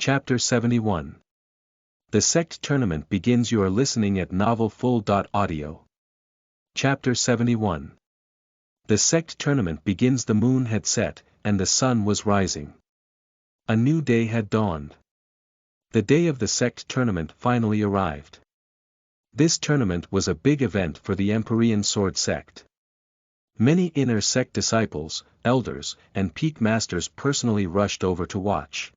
Chapter 71. The Sect Tournament begins. You are listening at novelfull.audio. Chapter 71. The Sect Tournament begins. The moon had set, and the sun was rising. A new day had dawned. The day of the Sect Tournament finally arrived. This tournament was a big event for the Empyrean Sword Sect. Many inner sect disciples, elders, and peak masters personally rushed over to watch.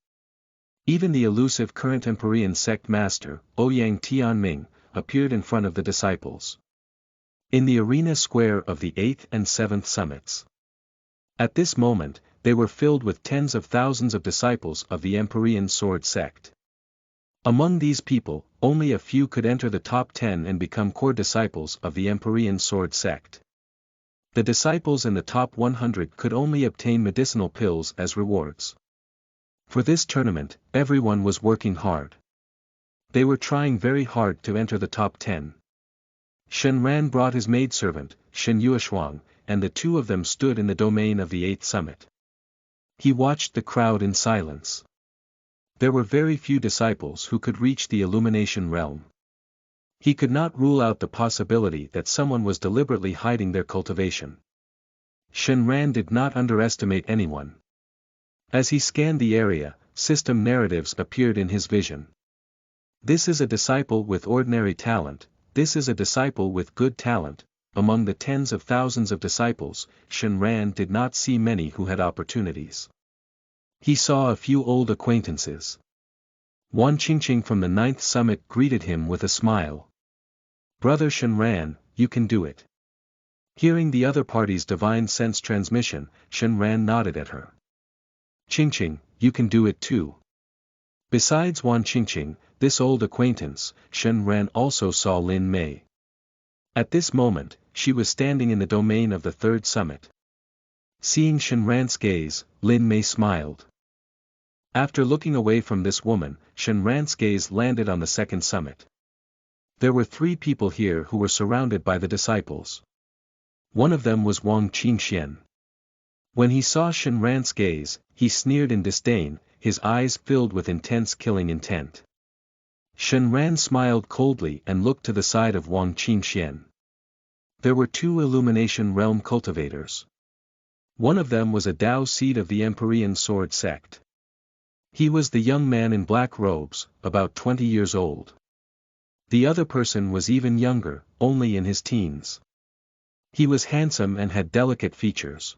Even the elusive current Empyrean sect master, Ouyang Tianming, appeared in front of the disciples. In the arena square of the 8th and 7th summits. At this moment, they were filled with tens of thousands of disciples of the Empyrean Sword Sect. Among these people, only a few could enter the top 10 and become core disciples of the Empyrean Sword Sect. The disciples in the top 100 could only obtain medicinal pills as rewards. For this tournament, everyone was working hard. They were trying very hard to enter the top 10. Shen Ran brought his maidservant, Shen Yueshuang, and the two of them stood in the domain of the 8th summit. He watched the crowd in silence. There were very few disciples who could reach the illumination realm. He could not rule out the possibility that someone was deliberately hiding their cultivation. Shen Ran did not underestimate anyone. As he scanned the area, system narratives appeared in his vision. This is a disciple with ordinary talent, this is a disciple with good talent. Among the tens of thousands of disciples, Shen Ran did not see many who had opportunities. He saw a few old acquaintances. Wan Qingqing from the 9th summit greeted him with a smile. "Brother Shen Ran, you can do it." Hearing the other party's divine sense transmission, Shen Ran nodded at her. "Qingqing, you can do it too." Besides Wan Qingqing, this old acquaintance, Shen Ran also saw Lin Mei. At this moment, she was standing in the domain of the 3rd summit. Seeing Shen Ran's gaze, Lin Mei smiled. After looking away from this woman, Shen Ran's gaze landed on the 2nd summit. There were 3 people here who were surrounded by the disciples. One of them was Wang Qingxian. When he saw Shen Ran's gaze, he sneered in disdain, his eyes filled with intense killing intent. Shen Ran smiled coldly and looked to the side of Wang Qingxian. There were 2 illumination realm cultivators. One of them was a Dao seed of the Empyrean Sword Sect. He was the young man in black robes, about 20 years old. The other person was even younger, only in his teens. He was handsome and had delicate features.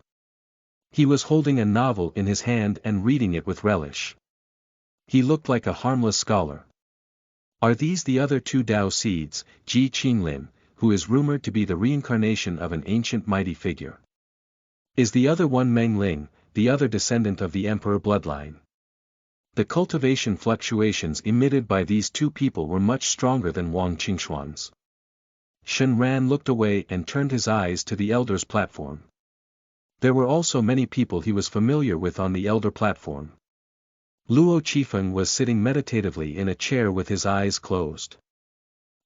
He was holding a novel in his hand and reading it with relish. He looked like a harmless scholar. Are these the other 2 Dao seeds, Ji Qinglin, who is rumored to be the reincarnation of an ancient mighty figure? Is the other one Meng Ling, the other descendant of the emperor bloodline? The cultivation fluctuations emitted by these 2 people were much stronger than Wang Qingxuan's. Shen Ran looked away and turned his eyes to the elder's platform. There were also many people he was familiar with on the elder platform. Luo Qifeng was sitting meditatively in a chair with his eyes closed.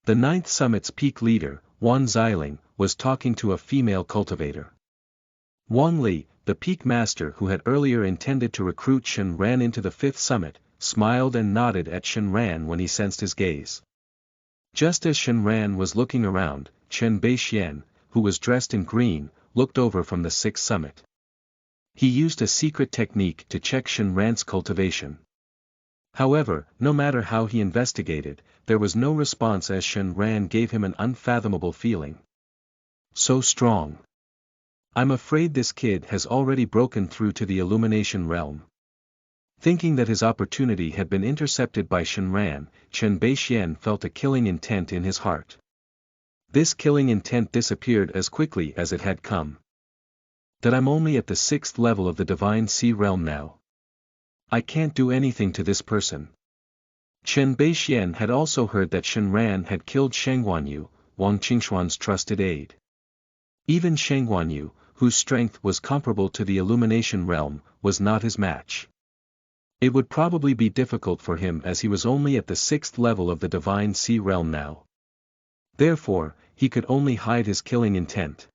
The 9th summit's peak leader, Wan Xiling, was talking to a female cultivator. Wang Li, the peak master who had earlier intended to recruit Shen Ran into the 5th summit, smiled and nodded at Shen Ran when he sensed his gaze. Just as Shen Ran was looking around, Chen Beixian, who was dressed in green, looked over from the 6th summit. He used a secret technique to check Shen Ran's cultivation. However, no matter how he investigated, there was no response as Shen Ran gave him an unfathomable feeling. So strong. I'm afraid this kid has already broken through to the illumination realm. Thinking that his opportunity had been intercepted by Shen Ran, Chen Beixian felt a killing intent in his heart. This killing intent disappeared as quickly as it had come. That I'm only at the 6th level of the Divine Sea realm now. I can't do anything to this person. Chen Beixian had also heard that Shen Ran had killed Sheng Guanyu, Wang Qingxuan's trusted aide. Even Sheng Guanyu, whose strength was comparable to the illumination realm, was not his match. It would probably be difficult for him as he was only at the 6th level of the Divine Sea realm now. Therefore, he could only hide his killing intent.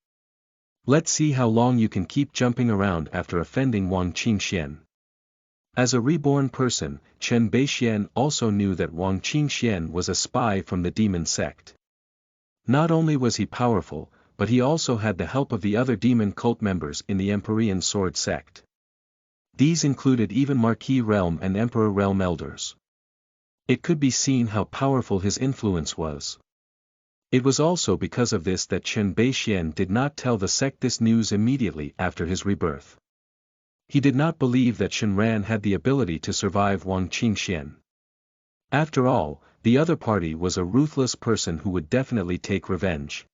Let's see how long you can keep jumping around after offending Wang Qingxian. As a reborn person, Chen Beixian also knew that Wang Qingxian was a spy from the demon sect. Not only was he powerful, but he also had the help of the other demon cult members in the Empyrean Sword sect. These included even Marquis Realm and Emperor Realm elders. It could be seen how powerful his influence was. It was also because of this that Chen Beixian did not tell the sect this news immediately after his rebirth. He did not believe that Shenran had the ability to survive Wang Qingxian. After all, the other party was a ruthless person who would definitely take revenge.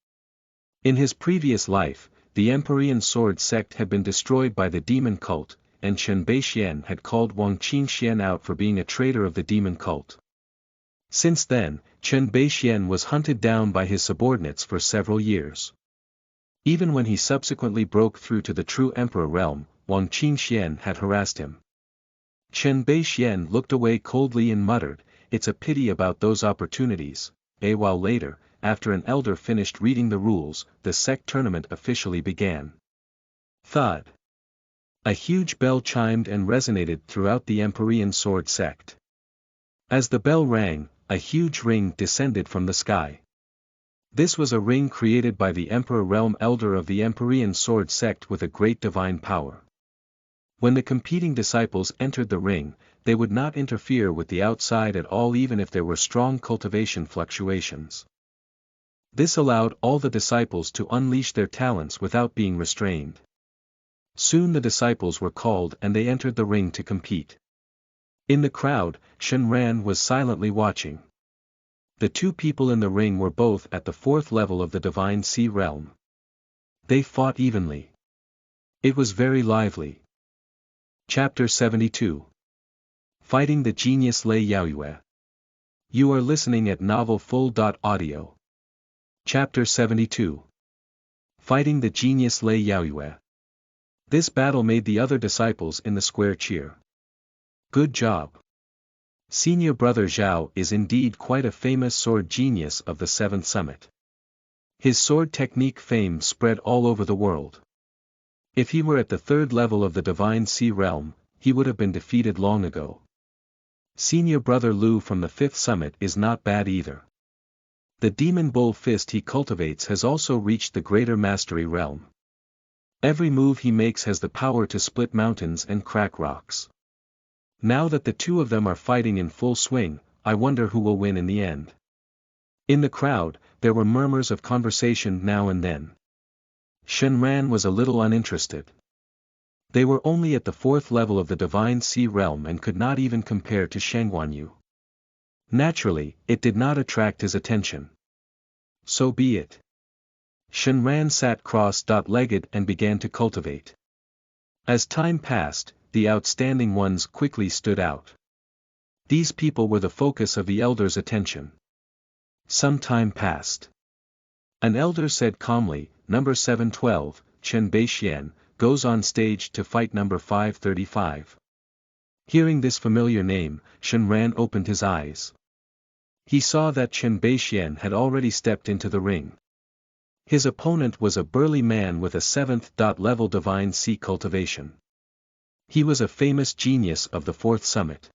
In his previous life, the Empyrean Sword sect had been destroyed by the demon cult, and Chen Beixian had called Wang Qingxian out for being a traitor of the demon cult. Since then, Chen Beixian was hunted down by his subordinates for several years. Even when he subsequently broke through to the true Emperor realm, Wang Qingxian had harassed him. Chen Beixian looked away coldly and muttered, "It's a pity about those opportunities." A while later, after an elder finished reading the rules, the sect tournament officially began. Thud. A huge bell chimed and resonated throughout the Empyrean Sword sect. As the bell rang, a huge ring descended from the sky. This was a ring created by the Emperor Realm Elder of the Empyrean Sword sect with a great divine power. When the competing disciples entered the ring, they would not interfere with the outside at all even if there were strong cultivation fluctuations. This allowed all the disciples to unleash their talents without being restrained. Soon the disciples were called and they entered the ring to compete. In the crowd, Shenran was silently watching. The two people in the ring were both at the 4th level of the Divine Sea realm. They fought evenly. It was very lively. Chapter 72. Fighting the Genius Lei Yaoyue. You are listening at novelfull.audio. Chapter 72. Fighting the Genius Lei Yaoyue. This battle made the other disciples in the square cheer. Good job. Senior brother Zhao is indeed quite a famous sword genius of the 7th summit. His sword technique fame spread all over the world. If he were at the 3rd level of the Divine Sea realm, he would have been defeated long ago. Senior brother Lu from the 5th summit is not bad either. The demon bull fist he cultivates has also reached the greater mastery realm. Every move he makes has the power to split mountains and crack rocks. Now that the two of them are fighting in full swing, I wonder who will win in the end. In the crowd, there were murmurs of conversation now and then. Shenran was a little uninterested. They were only at the 4th level of the Divine Sea realm and could not even compare to Shangguanyu. Naturally, it did not attract his attention. So be it. Shenran sat cross-legged and began to cultivate. As time passed, the outstanding ones quickly stood out. These people were the focus of the elder's attention. Some time passed. An elder said calmly, "Number 712, Chen Beixian, goes on stage to fight number 535. Hearing this familiar name, Shenran opened his eyes. He saw that Chen Beixian had already stepped into the ring. His opponent was a burly man with a 7th level Divine Sea cultivation. He was a famous genius of the 4th summit.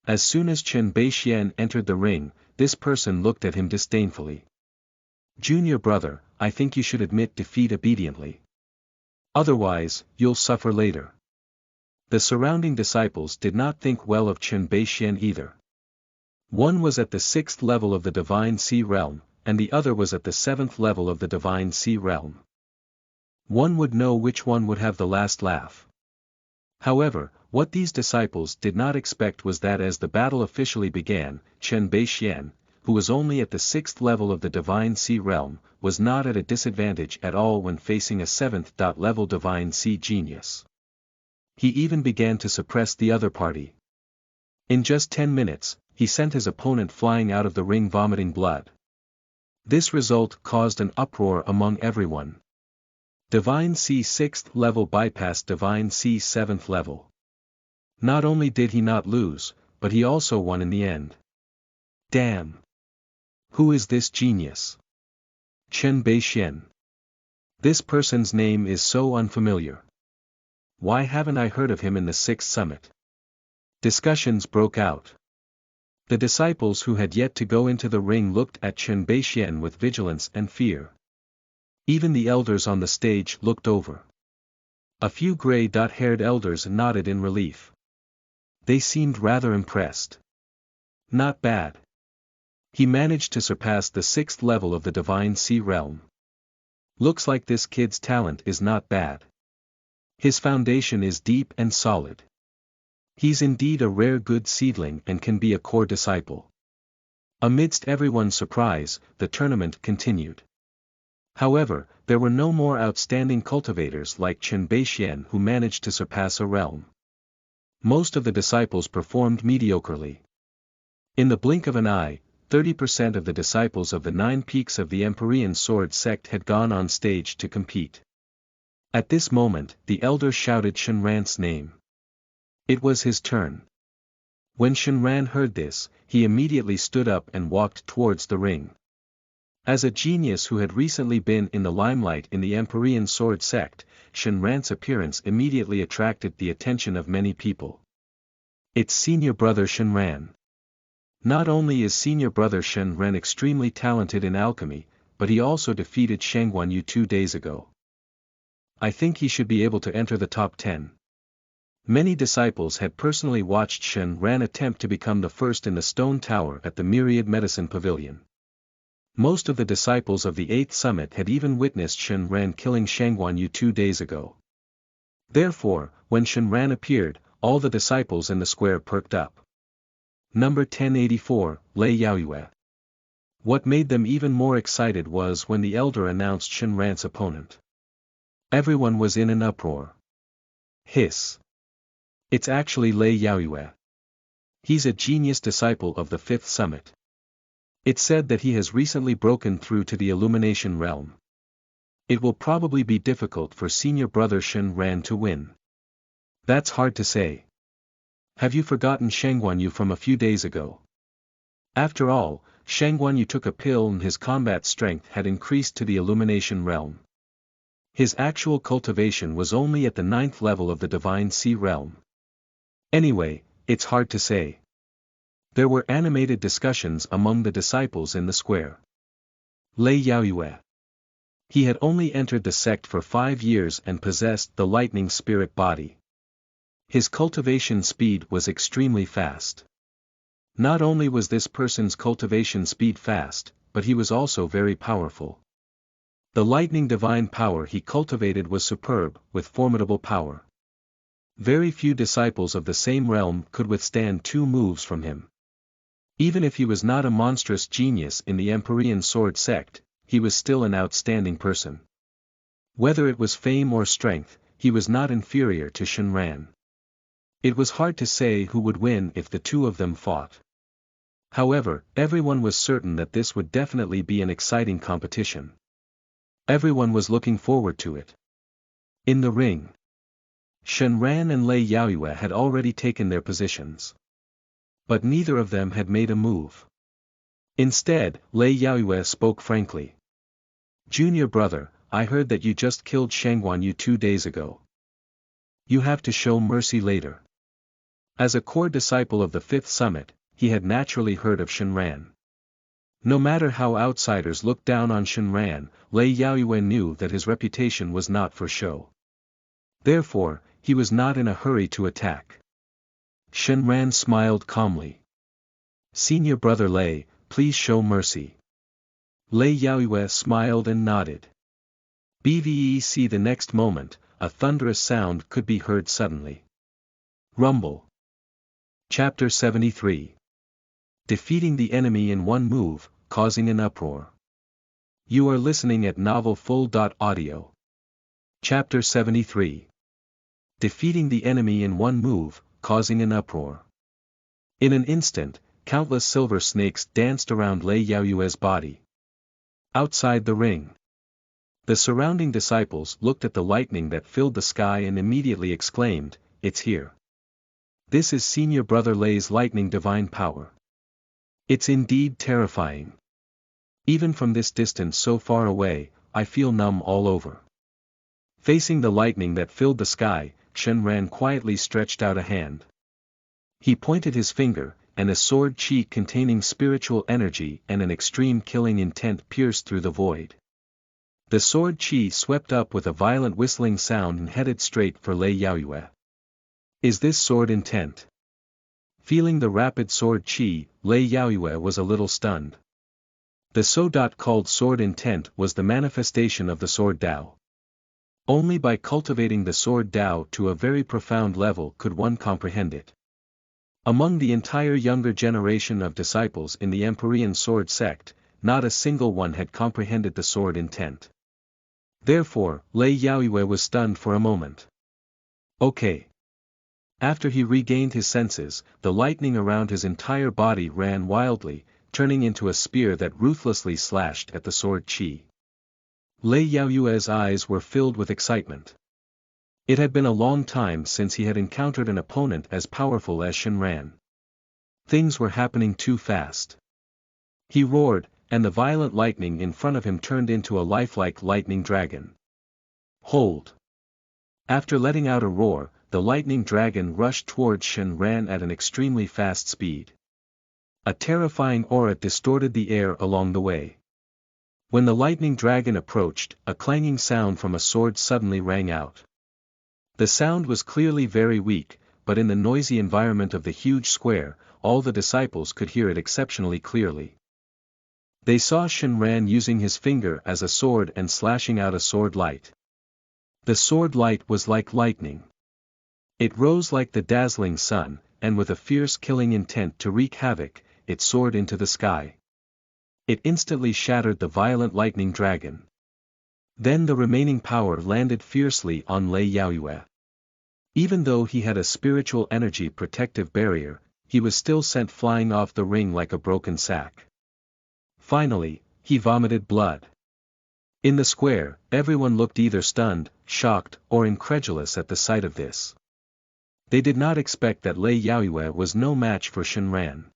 As soon as Chen Beixian entered the ring, this person looked at him disdainfully. "Junior brother, I think you should admit defeat obediently. Otherwise, you'll suffer later." The surrounding disciples did not think well of Chen Beixian either. One was at the 6th level of the Divine Sea realm, and the other was at the 7th level of the Divine Sea realm. One would know which one would have the last laugh. However, what these disciples did not expect was that as the battle officially began, Chen Beixian, who was only at the 6th level of the Divine Sea realm, was not at a disadvantage at all when facing a 7th level Divine Sea genius. He even began to suppress the other party. In just 10 minutes, he sent his opponent flying out of the ring vomiting blood. This result caused an uproar among everyone. Divine Sea 6th level bypassed Divine Sea 7th level. Not only did he not lose, but he also won in the end. Damn! Who is this genius? Chen Beixian. This person's name is so unfamiliar. Why haven't I heard of him in the 6th summit? Discussions broke out. The disciples who had yet to go into the ring looked at Chen Beixian with vigilance and fear. Even the elders on the stage looked over. A few gray-haired elders nodded in relief. They seemed rather impressed. Not bad. He managed to surpass the 6th level of the Divine Sea Realm. Looks like this kid's talent is not bad. His foundation is deep and solid. He's indeed a rare good seedling and can be a core disciple. Amidst everyone's surprise, the tournament continued. However, there were no more outstanding cultivators like Chen Beixian who managed to surpass a realm. Most of the disciples performed mediocrely. In the blink of an eye, 30% of the disciples of the 9 peaks of the Empyrean Sword sect had gone on stage to compete. At this moment, the elder shouted Shenran's name. It was his turn. When Shenran heard this, he immediately stood up and walked towards the ring. As a genius who had recently been in the limelight in the Empyrean Sword sect, Shenran's appearance immediately attracted the attention of many people. It's senior brother Shenran. Not only is senior brother Shenran extremely talented in alchemy, but he also defeated Shangguanyu 2 days ago. I think he should be able to enter the top 10. Many disciples had personally watched Shenran attempt to become the first in the stone tower at the Myriad Medicine Pavilion. Most of the disciples of the 8th summit had even witnessed Shenran killing Shangguanyu 2 days ago. Therefore, when Shenran appeared, all the disciples in the square perked up. Number 1084, Lei Yaoyue. What made them even more excited was when the elder announced Shenran's opponent. Everyone was in an uproar. Hiss. It's actually Lei Yaoyue. He's a genius disciple of the 5th summit. It's said that he has recently broken through to the Illumination realm. It will probably be difficult for senior brother Shenran to win. That's hard to say. Have you forgotten Shangguanyu from a few days ago? After all, Shangguanyu took a pill and his combat strength had increased to the Illumination realm. His actual cultivation was only at the 9th level of the Divine Sea realm. Anyway, it's hard to say. There were animated discussions among the disciples in the square. Lei Yaoyue. He had only entered the sect for 5 years and possessed the lightning spirit body. His cultivation speed was extremely fast. Not only was this person's cultivation speed fast, but he was also very powerful. The lightning divine power he cultivated was superb, with formidable power. Very few disciples of the same realm could withstand 2 moves from him. Even if he was not a monstrous genius in the Empyrean Sword sect, he was still an outstanding person. Whether it was fame or strength, he was not inferior to Shenran. It was hard to say who would win if the 2 of them fought. However, everyone was certain that this would definitely be an exciting competition. Everyone was looking forward to it. In the ring, Shenran and Lei Yaoyue had already taken their positions. But neither of them had made a move. Instead, Lei Yaoyue spoke frankly. Junior brother, I heard that you just killed Shangguanyu 2 days ago. You have to show mercy later. As a core disciple of the 5th summit, he had naturally heard of Shenran. No matter how outsiders looked down on Shenran, Lei Yaoyue knew that his reputation was not for show. Therefore, he was not in a hurry to attack. Shenran smiled calmly. Senior brother Lei, please show mercy. Lei Yaoyue smiled and nodded. BVEC the next moment, a thunderous sound could be heard suddenly. Rumble. Chapter 73. Defeating the enemy in one move, causing an uproar. You are listening at novelfull.audio. Chapter 73. Defeating the enemy in one move, causing an uproar. In an instant, countless silver snakes danced around Lei Yaoyue's body. Outside the ring, the surrounding disciples looked at the lightning that filled the sky and immediately exclaimed, "It's here. This is senior brother Lei's lightning divine power. It's indeed terrifying. Even from this distance so far away, I feel numb all over." Facing the lightning that filled the sky, Shenran quietly stretched out a hand. He pointed his finger, and a sword chi containing spiritual energy and an extreme killing intent pierced through the void. The sword chi swept up with a violent whistling sound and headed straight for Lei Yaoyue. Is this sword intent? Feeling the rapid sword chi, Lei Yaoyue was a little stunned. The so-called sword intent was the manifestation of the sword Dao. Only by cultivating the sword Dao to a very profound level could one comprehend it. Among the entire younger generation of disciples in the Empyrean sword sect, not a single one had comprehended the sword intent. Therefore, Lei Yaoyue was stunned for a moment. Okay. After he regained his senses, the lightning around his entire body ran wildly, turning into a spear that ruthlessly slashed at the sword chi. Lei Yaoyue's eyes were filled with excitement. It had been a long time since he had encountered an opponent as powerful as Shenran. Things were happening too fast. He roared, and the violent lightning in front of him turned into a lifelike lightning dragon. Hold! After letting out a roar, the lightning dragon rushed towards Shenran at an extremely fast speed. A terrifying aura distorted the air along the way. When the lightning dragon approached, a clanging sound from a sword suddenly rang out. The sound was clearly very weak, but in the noisy environment of the huge square, all the disciples could hear it exceptionally clearly. They saw Shenran using his finger as a sword and slashing out a sword light. The sword light was like lightning. It rose like the dazzling sun, and with a fierce killing intent to wreak havoc, it soared into the sky. It instantly shattered the violent lightning dragon. Then the remaining power landed fiercely on Lei Yaoyue. Even though he had a spiritual energy protective barrier, he was still sent flying off the ring like a broken sack. Finally, he vomited blood. In the square, everyone looked either stunned, shocked, or incredulous at the sight of this. They did not expect that Lei Yaoyue was no match for Shenran.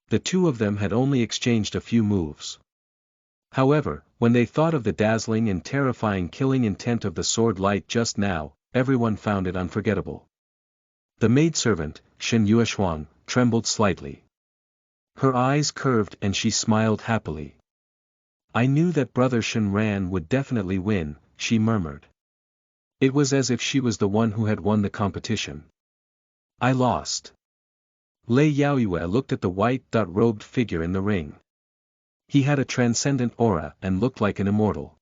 The two of them had only exchanged a few moves. However, when they thought of the dazzling and terrifying killing intent of the sword light just now, everyone found it unforgettable. The maidservant, Shen Yueshuang, trembled slightly. Her eyes curved and she smiled happily. I knew that brother Shenran would definitely win, she murmured. It was as if she was the one who had won the competition. I lost. Lei Yaoyue looked at the white-robed figure in the ring. He had a transcendent aura and looked like an immortal.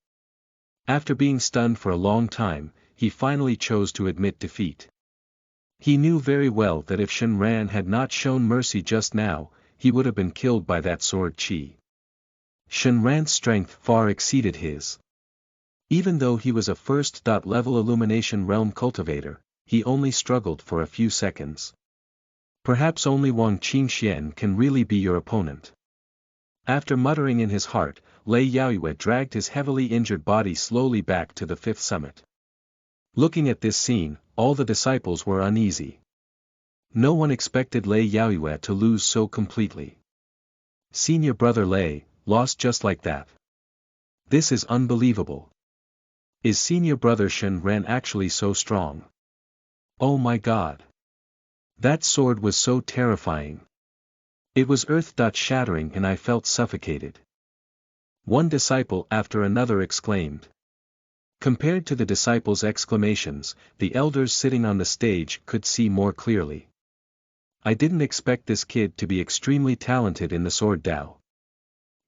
After being stunned for a long time, he finally chose to admit defeat. He knew very well that if Shenran had not shown mercy just now, he would have been killed by that sword chi. Shenran's strength far exceeded his. Even though he was a first-level illumination realm cultivator, he only struggled for a few seconds. Perhaps only Wang Qingxian can really be your opponent. After muttering in his heart, Lei Yaoyue dragged his heavily injured body slowly back to the fifth summit. Looking at this scene, all the disciples were uneasy. No one expected Lei Yaoyue to lose so completely. Senior brother Lei, lost just like that. This is unbelievable. Is senior brother Shenran actually so strong? Oh my god. That sword was so terrifying. It was earth-shattering and I felt suffocated. One disciple after another exclaimed. Compared to the disciples' exclamations, the elders sitting on the stage could see more clearly. I didn't expect this kid to be extremely talented in the sword Dao.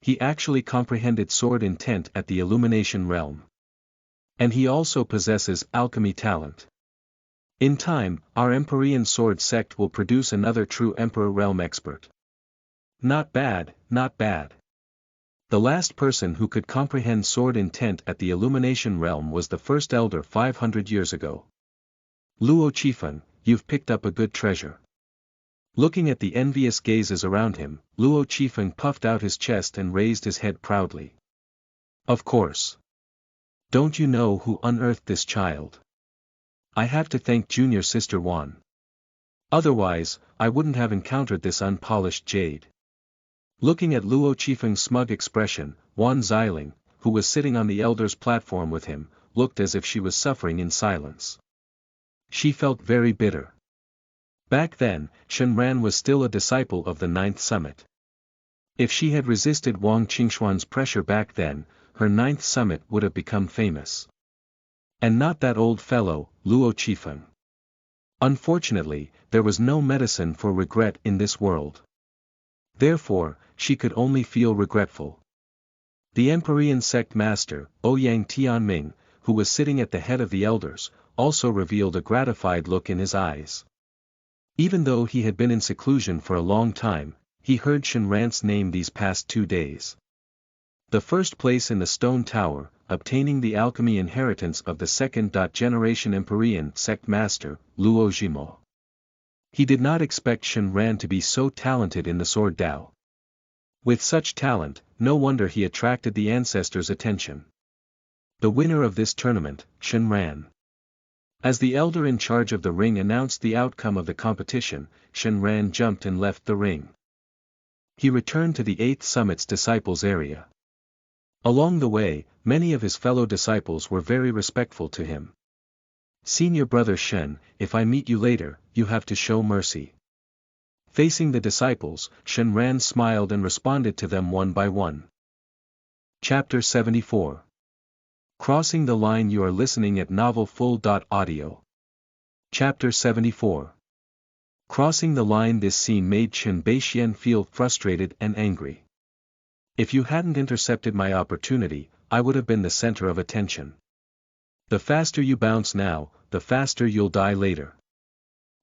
He actually comprehended sword intent at the illumination realm. And he also possesses alchemy talent. In time, our Empyrean sword sect will produce another true Emperor realm expert. Not bad, not bad. The last person who could comprehend sword intent at the illumination realm was the first elder 500 years ago. Luo Qifeng, you've picked up a good treasure. Looking at the envious gazes around him, Luo Qifeng puffed out his chest and raised his head proudly. Of course. Don't you know who unearthed this child? I have to thank junior sister Wan. Otherwise, I wouldn't have encountered this unpolished jade. Looking at Luo Qifeng's smug expression, Wan Xiling, who was sitting on the elder's platform with him, looked as if she was suffering in silence. She felt very bitter. Back then, Shenran was still a disciple of the ninth summit. If she had resisted Wang Qingshuan's pressure back then, her ninth summit would have become famous. And not that old fellow, Luo Qifeng. Unfortunately, there was no medicine for regret in this world. Therefore, she could only feel regretful. The Empyrean sect master, Ouyang Tianming, who was sitting at the head of the elders, also revealed a gratified look in his eyes. Even though he had been in seclusion for a long time, he heard Shenran's name these past 2 days. The first place in the stone tower, obtaining the alchemy inheritance of the second-generation Empyrean sect master, Luo Jimo. He did not expect Shenran to be so talented in the sword Dao. With such talent, no wonder he attracted the ancestors' attention. The winner of this tournament, Shenran. As the elder in charge of the ring announced the outcome of the competition, Shenran jumped and left the ring. He returned to the 8th Summit's disciples area. Along the way, many of his fellow disciples were very respectful to him. "Senior brother Shen, if I meet you later, you have to show mercy." Facing the disciples, Shenran smiled and responded to them one by one. Chapter 74. Crossing the line. You are listening at novelfull.audio. Chapter 74. Crossing the line. This scene made Chen Beixian feel frustrated and angry. "If you hadn't intercepted my opportunity, I would have been the center of attention. The faster you bounce now, the faster you'll die later."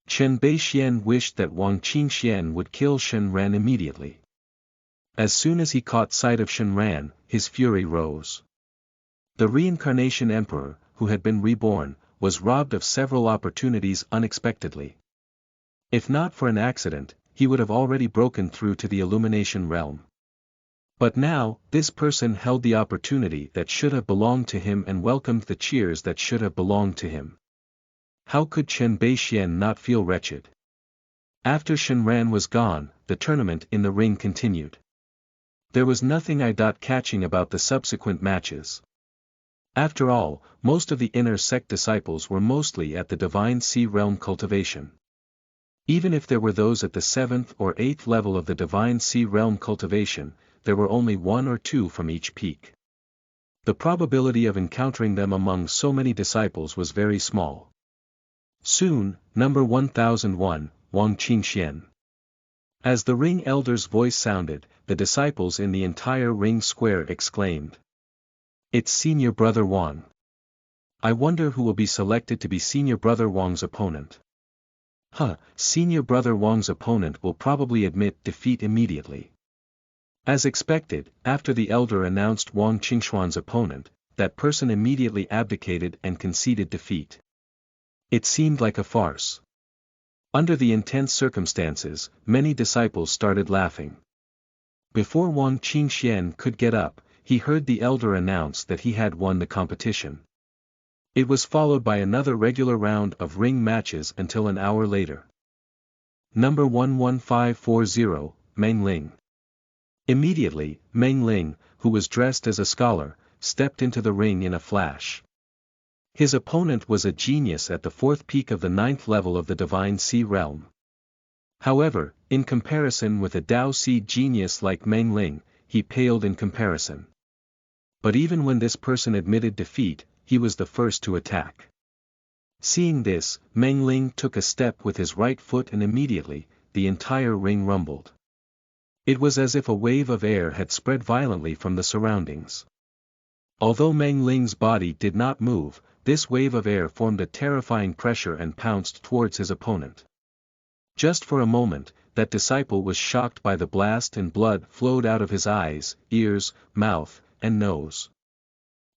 Chen Beixian wished that Wang Qingxian would kill Shenran immediately. As soon as he caught sight of Shenran, his fury rose. The reincarnation emperor, who had been reborn, was robbed of several opportunities unexpectedly. If not for an accident, he would have already broken through to the illumination realm. But now, this person held the opportunity that should have belonged to him and welcomed the cheers that should have belonged to him. How could Chen Beixian not feel wretched? After Shenran was gone, the tournament in the ring continued. There was nothing eye-catching about the subsequent matches. After all, most of the inner sect disciples were mostly at the Divine Sea Realm cultivation. Even if there were those at the 7th or 8th level of the Divine Sea Realm cultivation, there were only 1 or 2 from each peak. The probability of encountering them among so many disciples was very small. Soon, number 1001, Wang Qingxian. As the ring elder's voice sounded, the disciples in the entire ring square exclaimed. "It's Senior Brother Wang. I wonder who will be selected to be Senior Brother Wang's opponent." Senior Brother Wang's opponent will probably admit defeat immediately. As expected, after the elder announced Wang Qingshuan's opponent, that person immediately abdicated and conceded defeat. It seemed like a farce. Under the intense circumstances, many disciples started laughing. Before Wang Qingxian could get up, he heard the elder announce that he had won the competition. It was followed by another regular round of ring matches until an hour later. Number 11540, Meng Ling. Immediately, Meng Ling, who was dressed as a scholar, stepped into the ring in a flash. His opponent was a genius at the 4th peak of the 9th level of the Divine Sea Realm. However, in comparison with a Dao Seed genius like Meng Ling, he paled in comparison. But even when this person admitted defeat, he was the first to attack. Seeing this, Meng Ling took a step with his right foot and immediately, the entire ring rumbled. It was as if a wave of air had spread violently from the surroundings. Although Meng Ling's body did not move, this wave of air formed a terrifying pressure and pounced towards his opponent. Just for a moment, that disciple was shocked by the blast and blood flowed out of his eyes, ears, mouth, and nose.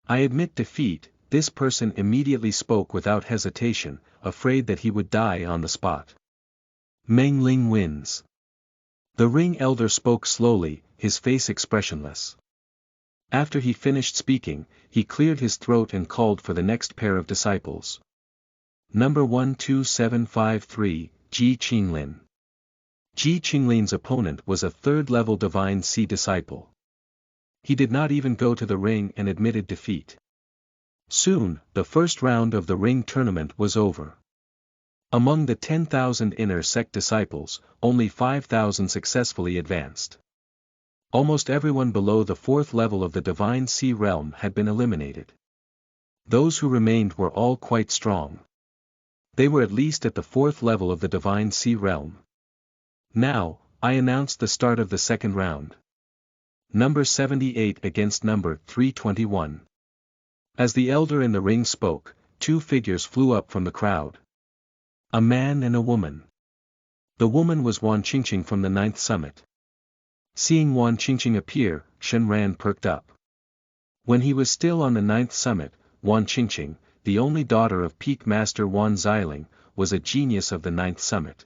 "I admit defeat," this person immediately spoke without hesitation, afraid that he would die on the spot. "Meng Ling wins." The ring elder spoke slowly, his face expressionless. After he finished speaking, he cleared his throat and called for the next pair of disciples. Number 12753, Ji Qinglin. Ji Qinglin's opponent was a 3rd-level Divine Sea disciple. He did not even go to the ring and admitted defeat. Soon, the first round of the ring tournament was over. Among the 10,000 inner sect disciples, only 5,000 successfully advanced. Almost everyone below the fourth level of the Divine Sea realm had been eliminated. Those who remained were all quite strong. They were at least at the fourth level of the Divine Sea realm. Now, I announced the start of the second round. Number 78 against number 321. As the elder in the ring spoke, two figures flew up from the crowd. A man and a woman. The woman was Wan Qingqing from the ninth summit. Seeing Wan Qingqing appear, Shen Ran perked up. When he was still on the ninth summit, Wan Qingqing, the only daughter of Peak Master Wan Xiling, was a genius of the ninth summit.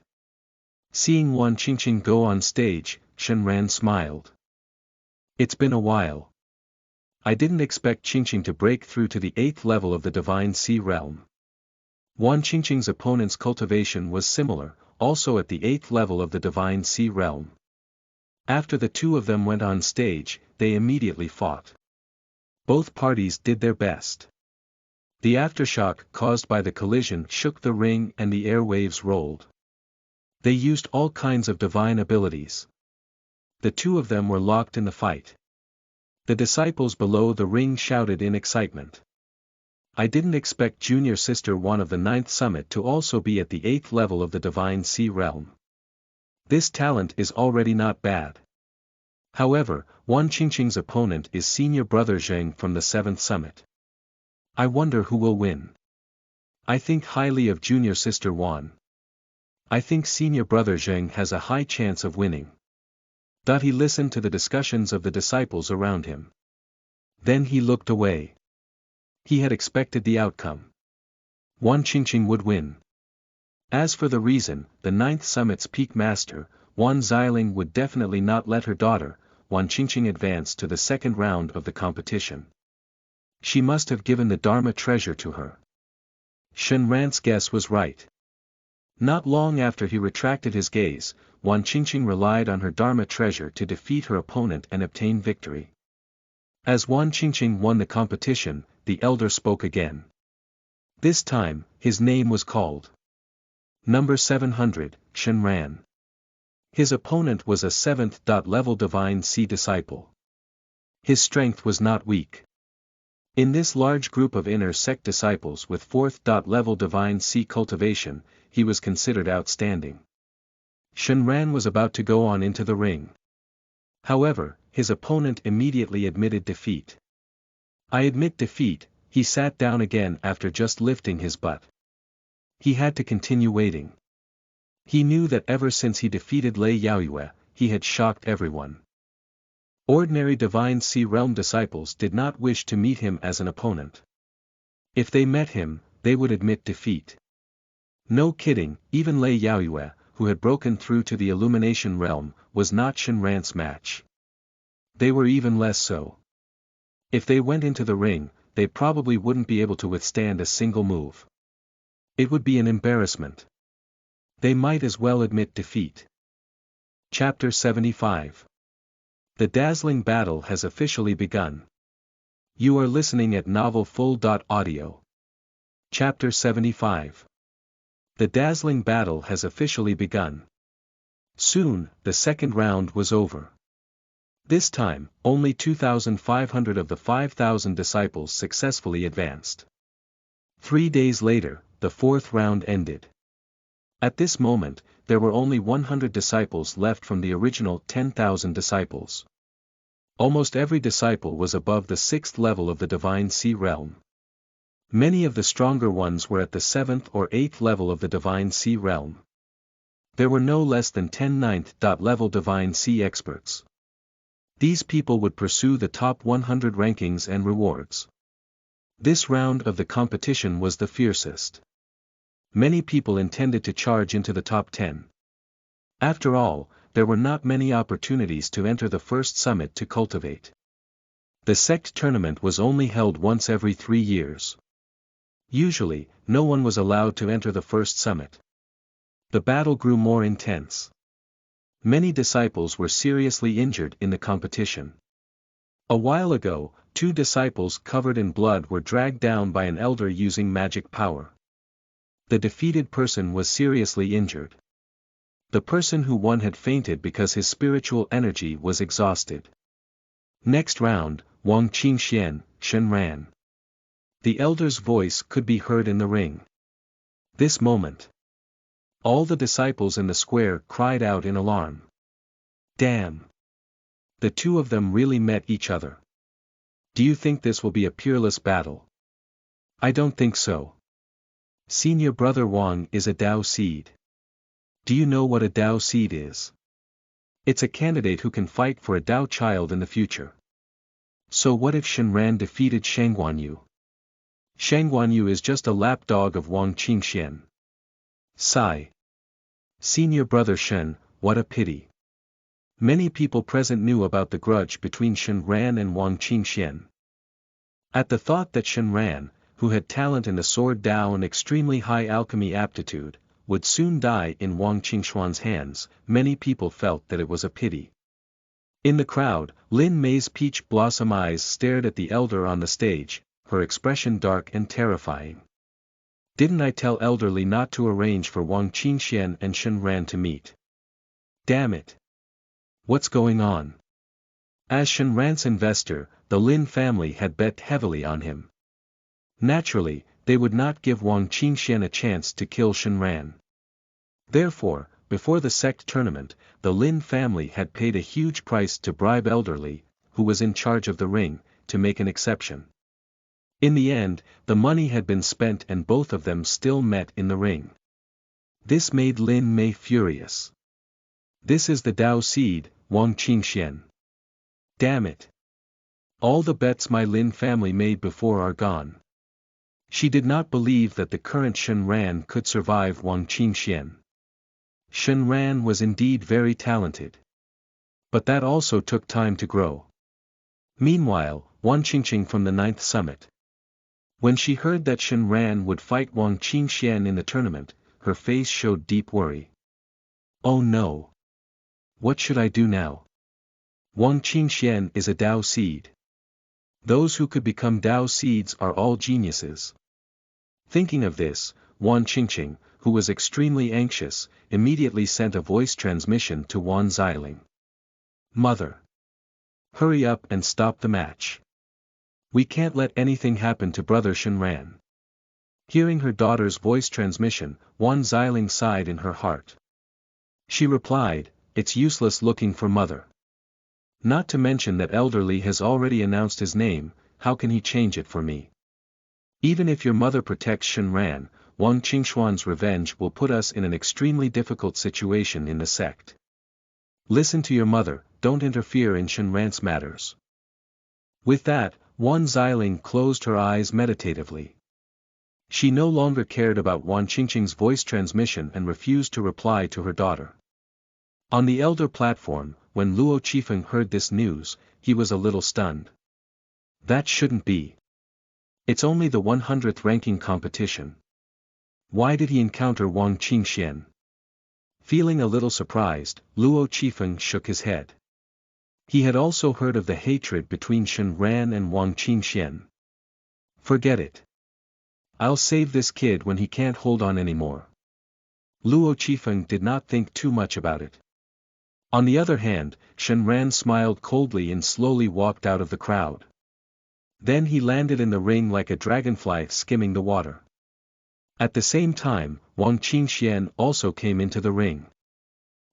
Seeing Wan Qingqing go on stage, Shen Ran smiled. It's been a while. I didn't expect Qingqing to break through to the 8th level of the Divine Sea realm. Wan Qingqing's opponent's cultivation was similar, also at the 8th level of the Divine Sea realm. After the two of them went on stage, they immediately fought. Both parties did their best. The aftershock caused by the collision shook the ring and the airwaves rolled. They used all kinds of divine abilities. The two of them were locked in the fight. The disciples below the ring shouted in excitement. I didn't expect Junior Sister Wan of the ninth summit to also be at the 8th level of the Divine Sea realm. This talent is already not bad. However, Wan Qingqing's opponent is Senior Brother Zheng from the 7th summit. I wonder who will win. I think highly of Junior Sister Wan. I think Senior Brother Zheng has a high chance of winning. He listened to the discussions of the disciples around him. Then he looked away. He had expected the outcome. Wan Qingqing would win. As for the reason, the ninth summit's peak master, Wan Xiling, would definitely not let her daughter, Wan Qingqing, advance to the second round of the competition. She must have given the Dharma treasure to her. Shen Ran's guess was right. Not long after he retracted his gaze, Wan Qingqing relied on her Dharma treasure to defeat her opponent and obtain victory. As Wan Qingqing won the competition, the elder spoke again. This time, his name was called. Number 700, Shen Ran. His opponent was a 7th level Divine Sea disciple. His strength was not weak. In this large group of inner sect disciples with 4th level Divine Sea cultivation, he was considered outstanding. Shen Ran was about to go on into the ring. However, his opponent immediately admitted defeat. I admit defeat, he sat down again after just lifting his butt. He had to continue waiting. He knew that ever since he defeated Lei Yaoyue, he had shocked everyone. Ordinary Divine Sea realm disciples did not wish to meet him as an opponent. If they met him, they would admit defeat. No kidding, even Lei Yaoyue, who had broken through to the Illumination realm, was not Shen Ran's match. They were even less so. If they went into the ring, they probably wouldn't be able to withstand a single move. It would be an embarrassment. They might as well admit defeat. Chapter 75. The dazzling battle has officially begun. You are listening at novelfull.audio. Chapter 75. The dazzling battle has officially begun. Soon, the second round was over. This time, only 2,500 of the 5,000 disciples successfully advanced. 3 days later, the fourth round ended. At this moment, there were only 100 disciples left from the original 10,000 disciples. Almost every disciple was above the 6th level of the Divine Sea realm. Many of the stronger ones were at the 7th or 8th level of the Divine Sea realm. There were no less than 10 9th level Divine Sea experts. These people would pursue the top 100 rankings and rewards. This round of the competition was the fiercest. Many people intended to charge into the top 10. After all, there were not many opportunities to enter the first summit to cultivate. The sect tournament was only held once every 3 years. Usually, no one was allowed to enter the first summit. The battle grew more intense. Many disciples were seriously injured in the competition. A while ago, 2 disciples covered in blood were dragged down by an elder using magic power. The defeated person was seriously injured. The person who won had fainted because his spiritual energy was exhausted. Next round, Wang Qingxian, Shen Ran. The elder's voice could be heard in the ring. This moment. All the disciples in the square cried out in alarm. Damn! The two of them really met each other. Do you think this will be a peerless battle? I don't think so. Senior brother Wang is a Dao seed. Do you know what a Dao seed is? It's a candidate who can fight for a Dao child in the future. So what if Shen Ran defeated Shangguanyu? Shangguanyu is just a lapdog of Wang Qingxian. Sigh. Senior brother Shen, what a pity. Many people present knew about the grudge between Shen Ran and Wang Qingxian. At the thought that Shen Ran, who had talent in the sword Dao and extremely high alchemy aptitude, would soon die in Wang Qingxuan's hands, many people felt that it was a pity. In the crowd, Lin Mei's peach blossom eyes stared at the elder on the stage, her expression dark and terrifying. Didn't I tell elderly not to arrange for Wang Qingxian and Shen Ran to meet? Damn it! What's going on? As Shen Ran's investor, the Lin family had bet heavily on him. Naturally, they would not give Wang Qingxian a chance to kill Shen Ran. Therefore, before the sect tournament, the Lin family had paid a huge price to bribe elderly, who was in charge of the ring, to make an exception. In the end, the money had been spent and both of them still met in the ring. This made Lin Mei furious. This is the Dao seed, Wang Qingxian. Damn it! All the bets my Lin family made before are gone. She did not believe that the current Shen Ran could survive Wang Qingxian. Shen Ran was indeed very talented. But that also took time to grow. Meanwhile, Wan Qingqing from the 9th summit. When she heard that Shen Ran would fight Wang Qingxian in the tournament, her face showed deep worry. Oh no! What should I do now? Wang Qingxian is a Dao seed. Those who could become Dao seeds are all geniuses. Thinking of this, Wan Qingqing, who was extremely anxious, immediately sent a voice transmission to Wan Xiling. Mother! Hurry up and stop the match. We can't let anything happen to brother Shen Ran. Hearing her daughter's voice transmission, Wan Xiling sighed in her heart. She replied, it's useless looking for mother. Not to mention that elderly has already announced his name, how can he change it for me? Even if your mother protects Shen Ran, Wang Qingxuan's revenge will put us in an extremely difficult situation in the sect. Listen to your mother, don't interfere in Shen Ran's matters. With that, Wan Xiling closed her eyes meditatively. She no longer cared about Wan Qingqing's voice transmission and refused to reply to her daughter. On the elder platform, when Luo Qifeng heard this news, he was a little stunned. That shouldn't be. It's only the 100th ranking competition. Why did he encounter Wang Qingxian? Feeling a little surprised, Luo Qifeng shook his head. He had also heard of the hatred between Shen Ran and Wang Qingxian. Forget it. I'll save this kid when he can't hold on anymore. Luo Qifeng did not think too much about it. On the other hand, Shen Ran smiled coldly and slowly walked out of the crowd. Then he landed in the ring like a dragonfly skimming the water. At the same time, Wang Qingxian also came into the ring.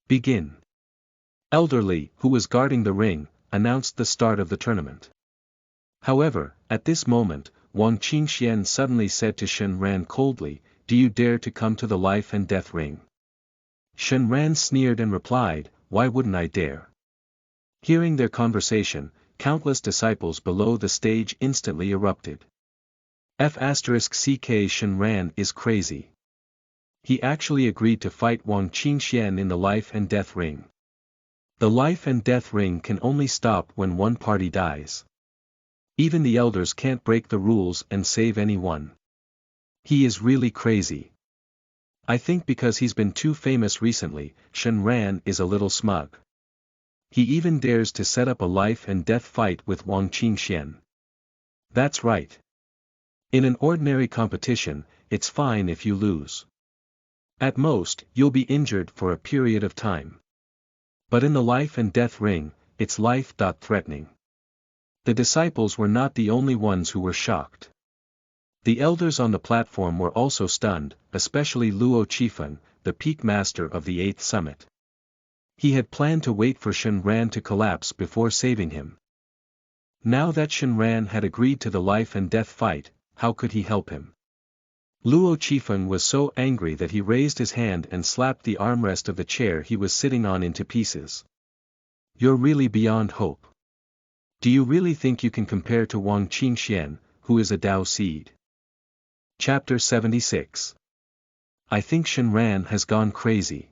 Begin. Elderly, who was guarding the ring, announced the start of the tournament. However, at this moment, Wang Qingxian suddenly said to Shen Ran coldly, do you dare to come to the life and death ring? Shen Ran sneered and replied, why wouldn't I dare? Hearing their conversation, countless disciples below the stage instantly erupted. F***ck Shen Ran is crazy. He actually agreed to fight Wang Qingxian in the life and death ring. The life and death ring can only stop when one party dies. Even the elders can't break the rules and save anyone. He is really crazy. I think because he's been too famous recently, Shen Ran is a little smug. He even dares to set up a life and death fight with Wang Qingxian. That's right. In an ordinary competition, it's fine if you lose. At most, you'll be injured for a period of time. But in the life and death ring, it's life-threatening. The disciples were not the only ones who were shocked. The elders on the platform were also stunned, especially Luo Qifeng, the peak master of the 8th summit. He had planned to wait for Shen Ran to collapse before saving him. Now that Shen Ran had agreed to the life and death fight, how could he help him? Luo Qifeng was so angry that he raised his hand and slapped the armrest of the chair he was sitting on into pieces. You're really beyond hope. Do you really think you can compare to Wang Qingxian, who is a Dao seed? Chapter 76. I think Shen Ran has gone crazy.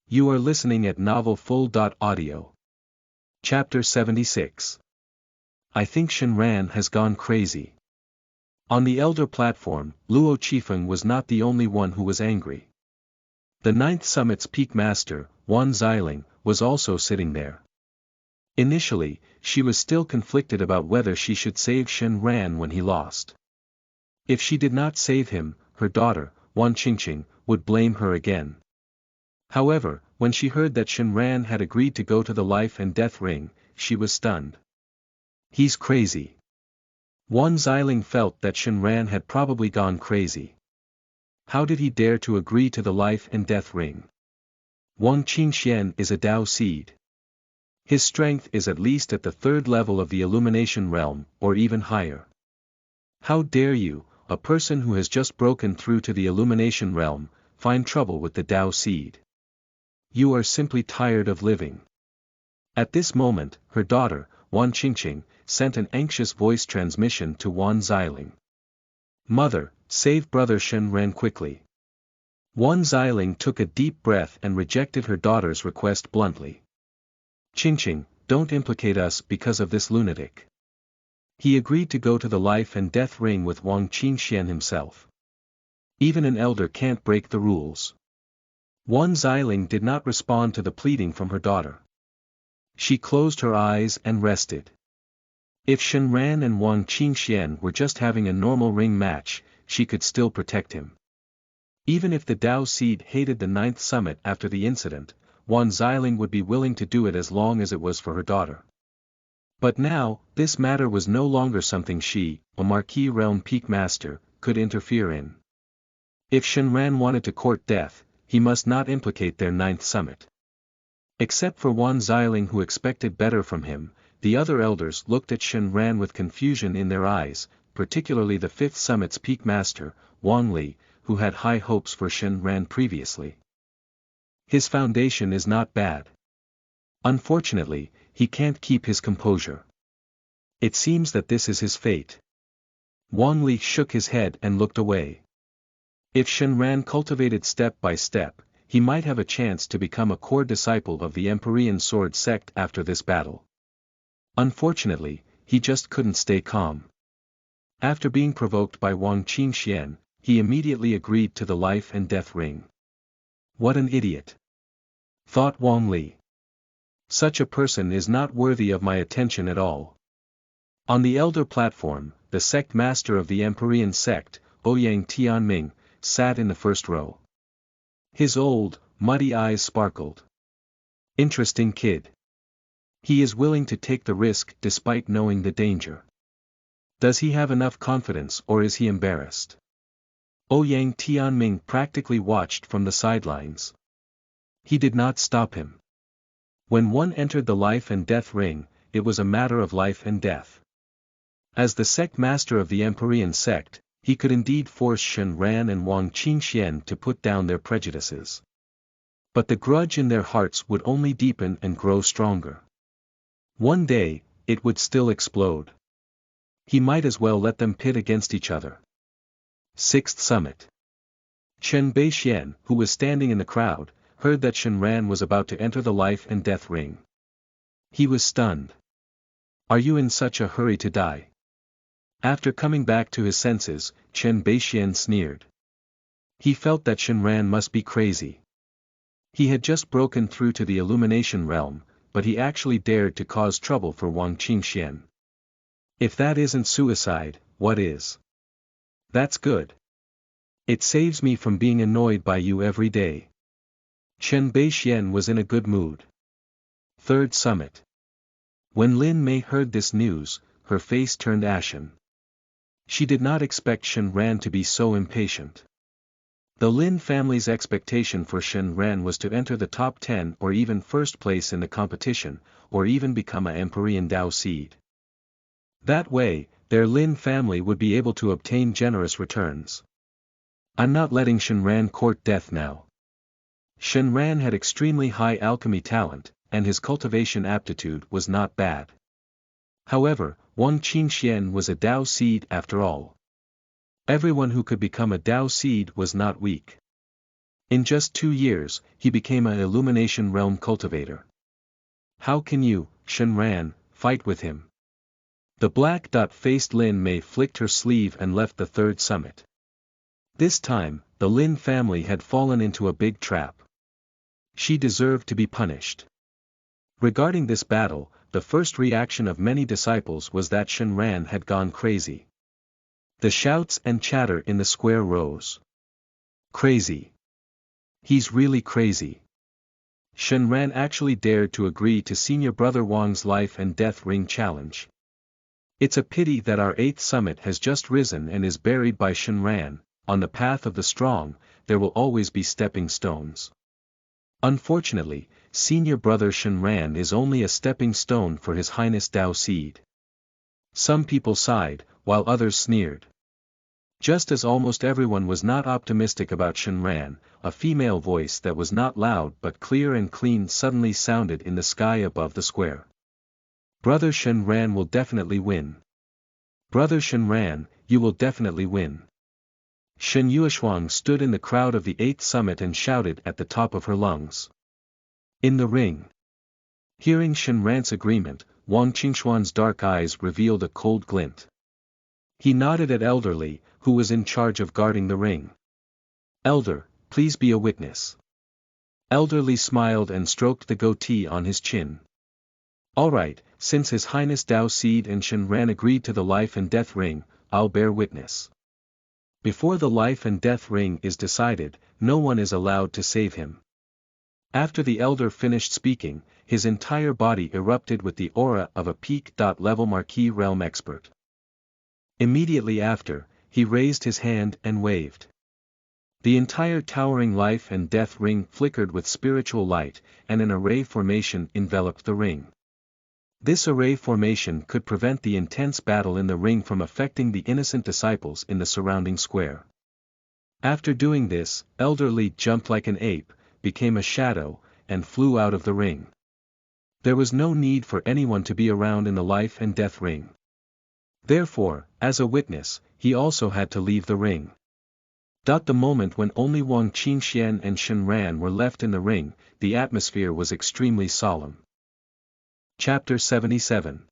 You are listening at novelfull.audio. Chapter 76. I think Shen Ran has gone crazy. On the elder platform, Luo Qifeng was not the only one who was angry. The 9th summit's peak master, Wan Xiling, was also sitting there. Initially, she was still conflicted about whether she should save Shen Ran when he lost. If she did not save him, her daughter, Wan Qingqing, would blame her again. However, when she heard that Shen Ran had agreed to go to the life and death ring, she was stunned. He's crazy. Wan Xiling felt that Shen Ran had probably gone crazy. How did he dare to agree to the life and death ring? Wang Qingxian is a Dao seed. His strength is at least at the 3rd level of the illumination realm, or even higher. How dare you, a person who has just broken through to the illumination realm, find trouble with the Dao seed? You are simply tired of living. At this moment, her daughter, Wan Qingqing, sent an anxious voice transmission to Wan Xiling. Mother, save brother Shen Ran quickly. Wan Xiling took a deep breath and rejected her daughter's request bluntly. Qingqing, don't implicate us because of this lunatic. He agreed to go to the life and death ring with Wang Qingxian himself. Even an elder can't break the rules. Wan Xiling did not respond to the pleading from her daughter. She closed her eyes and rested. If Shen Ran and Wang Qingxian were just having a normal ring match, she could still protect him. Even if the Dao seed hated the 9th summit after the incident, Wan Xiling would be willing to do it as long as it was for her daughter. But now, this matter was no longer something she, a Marquis Realm Peak Master, could interfere in. If Shen Ran wanted to court death, he must not implicate their 9th summit. Except for Wan Xiling, who expected better from him, the other elders looked at Shen Ran with confusion in their eyes, particularly the 5th summit's peak master, Wang Li, who had high hopes for Shen Ran previously. His foundation is not bad. Unfortunately, he can't keep his composure. It seems that this is his fate. Wang Li shook his head and looked away. If Shen Ran cultivated step by step, he might have a chance to become a core disciple of the Empyrean Sword sect after this battle. Unfortunately, he just couldn't stay calm. After being provoked by Wang Qingxian, he immediately agreed to the life and death ring. What an idiot! Thought Wang Li. Such a person is not worthy of my attention at all. On the elder platform, the sect master of the Empyrean sect, Ouyang Tianming, sat in the first row. His old, muddy eyes sparkled. Interesting kid. He is willing to take the risk despite knowing the danger. Does he have enough confidence, or is he embarrassed? Ouyang Tianming practically watched from the sidelines. He did not stop him. When one entered the life and death ring, it was a matter of life and death. As the sect master of the Empyrean sect, he could indeed force Shen Ran and Wang Qingxian to put down their prejudices. But the grudge in their hearts would only deepen and grow stronger. One day, it would still explode. He might as well let them pit against each other. 6th Summit. Chen Beixian, who was standing in the crowd, heard that Shen Ran was about to enter the life and death ring. He was stunned. Are you in such a hurry to die? After coming back to his senses, Chen Beixian sneered. He felt that Shen Ran must be crazy. He had just broken through to the illumination realm, but he actually dared to cause trouble for Wang Qingxian. If that isn't suicide, what is? That's good. It saves me from being annoyed by you every day. Chen Beixian was in a good mood. Third Summit. When Lin Mei heard this news, her face turned ashen. She did not expect Shen Ran to be so impatient. The Lin family's expectation for Shen Ran was to enter the top 10 or even first place in the competition, or even become a Empyrean Dao seed. That way, their Lin family would be able to obtain generous returns. I'm not letting Shen Ran court death now. Shen Ran had extremely high alchemy talent, and his cultivation aptitude was not bad. However, Wang Qingxian was a Dao seed after all. Everyone who could become a Dao seed was not weak. In just 2 years, he became an Illumination Realm cultivator. How can you, Shen Ran, fight with him? The black-faced Lin Mei flicked her sleeve and left the Third Summit. This time, the Lin family had fallen into a big trap. She deserved to be punished. Regarding this battle, the first reaction of many disciples was that Shen Ran had gone crazy. The shouts and chatter in the square rose. Crazy. He's really crazy. Shen Ran actually dared to agree to senior brother Wang's life and death ring challenge. It's a pity that our 8th summit has just risen and is buried by Shen Ran. On the path of the strong, there will always be stepping stones. Unfortunately, senior brother Shen Ran is only a stepping stone for His Highness Dao seed. Some people sighed, while others sneered. Just as almost everyone was not optimistic about Shen Ran, a female voice that was not loud but clear and clean suddenly sounded in the sky above the square. Brother Shen Ran will definitely win. Brother Shen Ran, you will definitely win. Shen Yueshuang stood in the crowd of the 8th summit and shouted at the top of her lungs. In the ring. Hearing Shen Ran's agreement, Wang Qingxuan's dark eyes revealed a cold glint. He nodded at Elderly, who was in charge of guarding the ring. Elder, please be a witness. Elderly smiled and stroked the goatee on his chin. Alright, since His Highness Dao Seed and Shen Ran agreed to the life and death ring, I'll bear witness. Before the life and death ring is decided, no one is allowed to save him. After the elder finished speaking, his entire body erupted with the aura of a peak-level Marquis realm expert. Immediately after, he raised his hand and waved. The entire towering life and death ring flickered with spiritual light, and an array formation enveloped the ring. This array formation could prevent the intense battle in the ring from affecting the innocent disciples in the surrounding square. After doing this, Elderly jumped like an ape, became a shadow, and flew out of the ring. There was no need for anyone to be around in the life and death ring. Therefore, as a witness, he also had to leave the ring. The moment when only Wang Qingxian and Shen Ran were left in the ring, the atmosphere was extremely solemn. Chapter 77.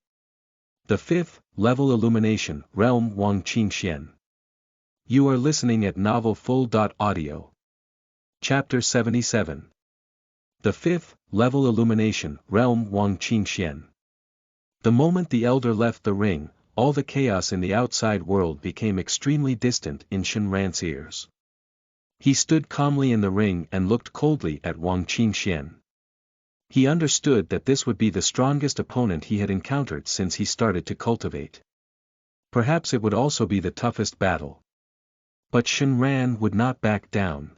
The 5th Level Illumination Realm Wang Qingxian. You are listening at novelfull.audio. Chapter 77. The 5th Level Illumination Realm Wang Qingxian. The moment the elder left the ring, all the chaos in the outside world became extremely distant in Shen Ran's ears. He stood calmly in the ring and looked coldly at Wang Qingxian. He understood that this would be the strongest opponent he had encountered since he started to cultivate. Perhaps it would also be the toughest battle. But Shen Ran would not back down.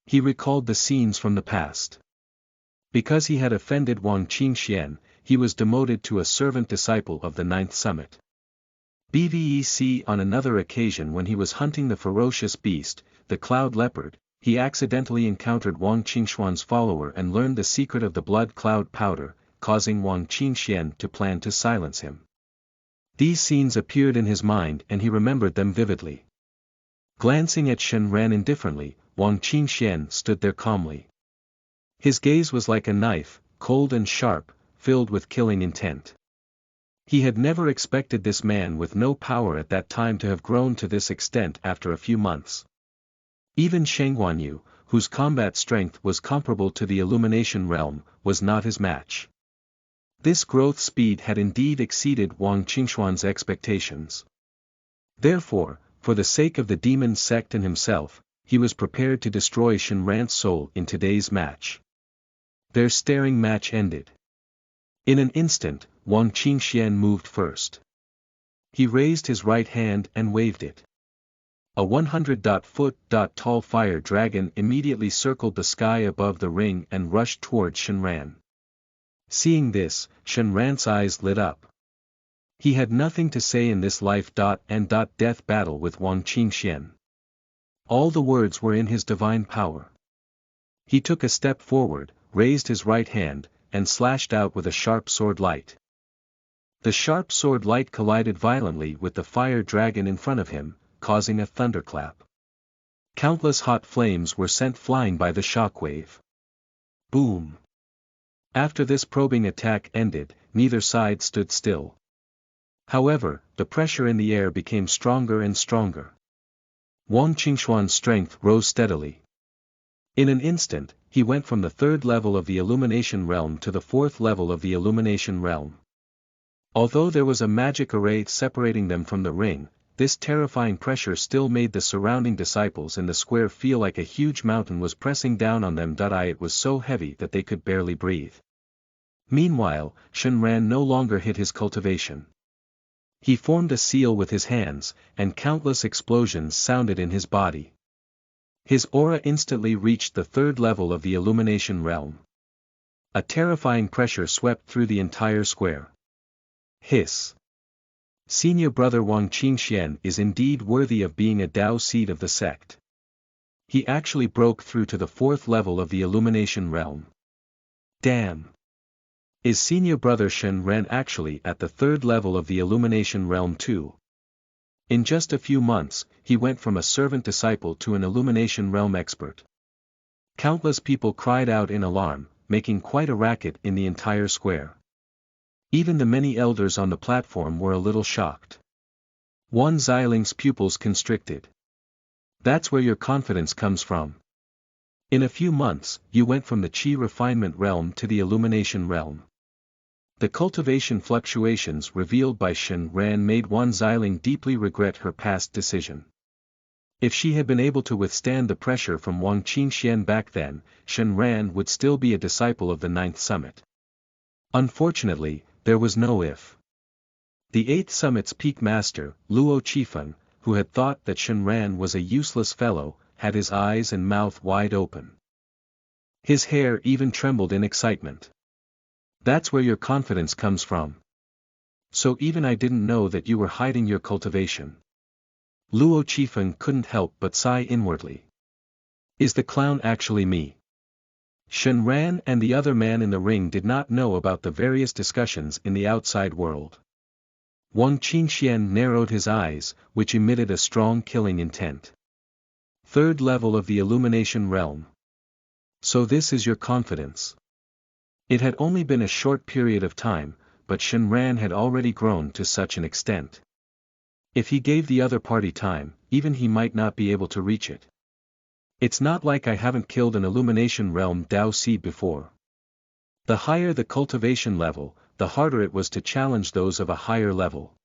He recalled the scenes from the past. Because he had offended Wang Qingxian, he was demoted to a servant disciple of the 9th summit. BVEC on another occasion when he was hunting the ferocious beast, the cloud leopard, he accidentally encountered Wang Qingxuan's follower and learned the secret of the blood cloud powder, causing Wang Qingxian to plan to silence him. These scenes appeared in his mind and he remembered them vividly. Glancing at Shen Ran indifferently, Wang Qingxian stood there calmly. His gaze was like a knife, cold and sharp, filled with killing intent. He had never expected this man with no power at that time to have grown to this extent after a few months. Even Sheng Guanyu, whose combat strength was comparable to the Illumination realm, was not his match. This growth speed had indeed exceeded Wang Qingxuan's expectations. Therefore, For the sake of the demon sect and himself, he was prepared to destroy Shen Ran's soul in today's match. Their staring match ended. In an instant, Wang Qingxian moved first. He raised his right hand and waved it. A 100-foot tall fire dragon immediately circled the sky above the ring and rushed towards Shen Ran. Seeing this, Shen Ran's eyes lit up. He had nothing to say in this life-and-death battle with Wang Qingxian. All the words were in his divine power. He took a step forward, raised his right hand, and slashed out with a sharp sword light. The sharp sword light collided violently with the fire dragon in front of him, causing a thunderclap. Countless hot flames were sent flying by the shockwave. Boom! After this probing attack ended, neither side stood still. However, the pressure in the air became stronger and stronger. Wang Qingxuan's strength rose steadily. In an instant, he went from the third level of the Illumination Realm to the fourth level of the Illumination Realm. Although there was a magic array separating them from the ring, this terrifying pressure still made the surrounding disciples in the square feel like a huge mountain was pressing down on them. It was so heavy that they could barely breathe. Meanwhile, Shen Ran no longer hid his cultivation. He formed a seal with his hands, and countless explosions sounded in his body. His aura instantly reached the third level of the Illumination Realm. A terrifying pressure swept through the entire square. Hiss! Senior brother Wang Qingxian is indeed worthy of being a Dao seed of the sect. He actually broke through to the fourth level of the Illumination Realm. Damn! Is senior brother Shen Ran actually at the third level of the Illumination Realm too? In just a few months, he went from a servant disciple to an Illumination Realm expert. Countless people cried out in alarm, making quite a racket in the entire square. Even the many elders on the platform were a little shocked. Wan Xiling's pupils constricted. That's where your confidence comes from. In a few months, you went from the Qi refinement realm to the Illumination Realm. The cultivation fluctuations revealed by Shen Ran made Wan Xiling deeply regret her past decision. If she had been able to withstand the pressure from Wang Qingxian back then, Shen Ran would still be a disciple of the Ninth Summit. Unfortunately, there was no if. The Eighth Summit's peak master, Luo Qifeng, who had thought that Shen Ran was a useless fellow, had his eyes and mouth wide open. His hair even trembled in excitement. That's where your confidence comes from. So even I didn't know that you were hiding your cultivation. Luo Qifeng couldn't help but sigh inwardly. Is the clown actually me? Shen Ran and the other man in the ring did not know about the various discussions in the outside world. Wang Qingxian narrowed his eyes, which emitted a strong killing intent. Third level of the Illumination Realm. So this is your confidence. It had only been a short period of time, but Shen Ran had already grown to such an extent. If he gave the other party time, even he might not be able to reach it. It's not like I haven't killed an Illumination Realm Dao seed before. The higher the cultivation level, the harder it was to challenge those of a higher level.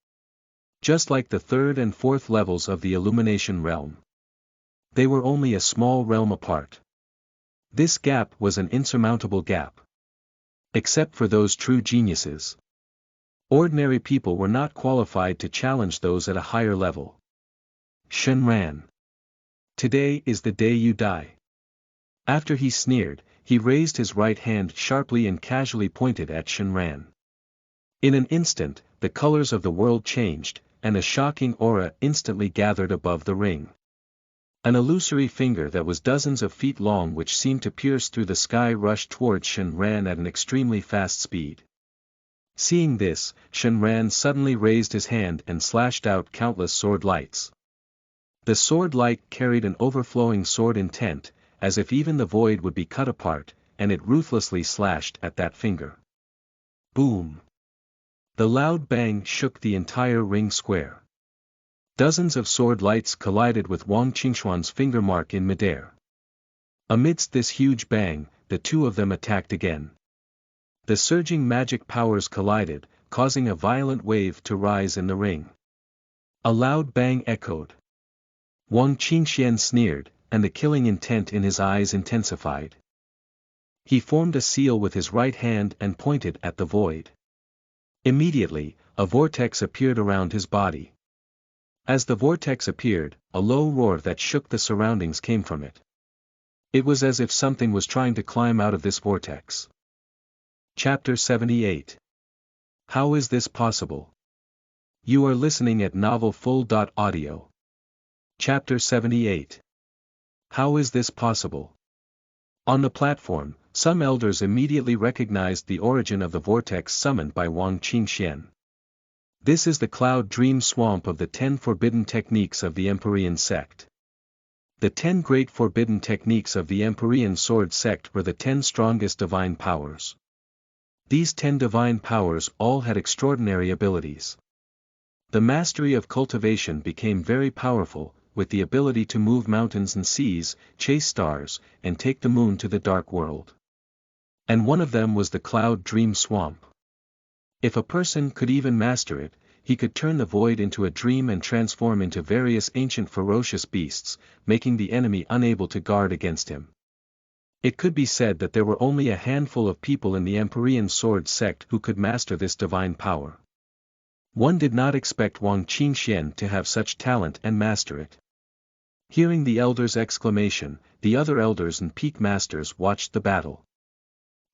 Just like the third and fourth levels of the Illumination Realm. They were only a small realm apart. This gap was an insurmountable gap. Except for those true geniuses. Ordinary people were not qualified to challenge those at a higher level. Shen Ran. Today is the day you die. After he sneered, he raised his right hand sharply and casually pointed at Shen Ran. In an instant, the colors of the world changed, and a shocking aura instantly gathered above the ring. An illusory finger that was dozens of feet long which seemed to pierce through the sky rushed towards Shen Ran at an extremely fast speed. Seeing this, Shen Ran suddenly raised his hand and slashed out countless sword lights. The sword light carried an overflowing sword intent, as if even the void would be cut apart, and it ruthlessly slashed at that finger. Boom! The loud bang shook the entire ring square. Dozens of sword lights collided with Wang Qingxuan's finger mark in midair. Amidst this huge bang, the two of them attacked again. The surging magic powers collided, causing a violent wave to rise in the ring. A loud bang echoed. Wang Qingxian sneered, and the killing intent in his eyes intensified. He formed a seal with his right hand and pointed at the void. Immediately, a vortex appeared around his body. As the vortex appeared, a low roar that shook the surroundings came from it. It was as if something was trying to climb out of this vortex. Chapter 78. How is this possible? You are listening at novelfull.audio. Chapter 78. How is this possible? On the platform, some elders immediately recognized the origin of the vortex summoned by Wang Qingxian. This is the cloud dream swamp of the 10 forbidden techniques of the Empyrean sect. The 10 great forbidden techniques of the Empyrean sword sect were the 10 strongest divine powers. These 10 divine powers all had extraordinary abilities. The mastery of cultivation became very powerful, with the ability to move mountains and seas, chase stars, and take the moon to the dark world. And one of them was the cloud dream swamp. If a person could even master it, he could turn the void into a dream and transform into various ancient ferocious beasts, making the enemy unable to guard against him. It could be said that there were only a handful of people in the Empyrean sword sect who could master this divine power. One did not expect Wang Qingxian to have such talent and master it. Hearing the elder's exclamation, the other elders and peak masters watched the battle.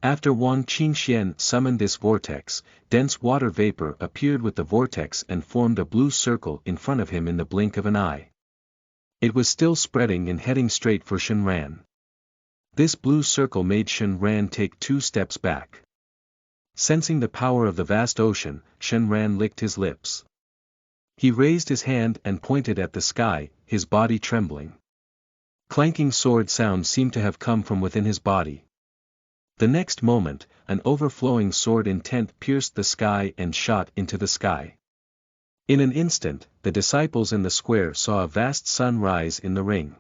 After Wang Qingxian summoned this vortex, dense water vapor appeared with the vortex and formed a blue circle in front of him in the blink of an eye. It was still spreading and heading straight for Shenran. This blue circle made Shenran take 2 steps back. Sensing the power of the vast ocean, Shenran licked his lips. He raised his hand and pointed at the sky, his body trembling. Clanking sword sounds seemed to have come from within his body. The next moment, an overflowing sword intent pierced the sky and shot into the sky. In an instant, the disciples in the square saw a vast sun rise in the ring.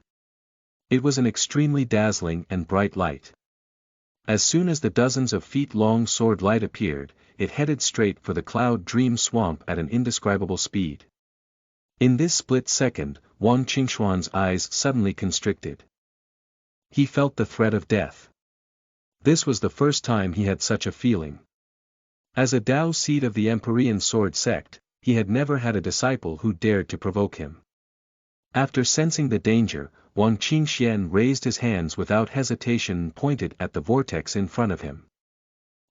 It was an extremely dazzling and bright light. As soon as the dozens of feet-long sword light appeared, it headed straight for the cloud dream swamp at an indescribable speed. In this split second, Wang Qingxian's eyes suddenly constricted. He felt the threat of death. This was the first time he had such a feeling. As a Dao seed of the Empyrean sword sect, he had never had a disciple who dared to provoke him. After sensing the danger, Wang Qingxian raised his hands without hesitation and pointed at the vortex in front of him.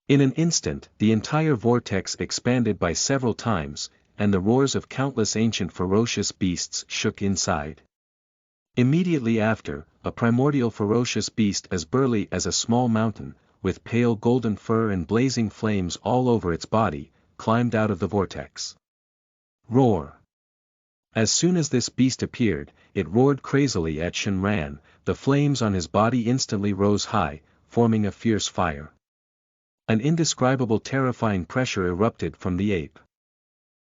In an instant, the entire vortex expanded by several times, and the roars of countless ancient ferocious beasts shook inside. Immediately after, a primordial ferocious beast as burly as a small mountain, with pale golden fur and blazing flames all over its body, climbed out of the vortex. Roar! As soon as this beast appeared, it roared crazily at Shenran. The flames on his body instantly rose high, forming a fierce fire. An indescribable terrifying pressure erupted from the ape.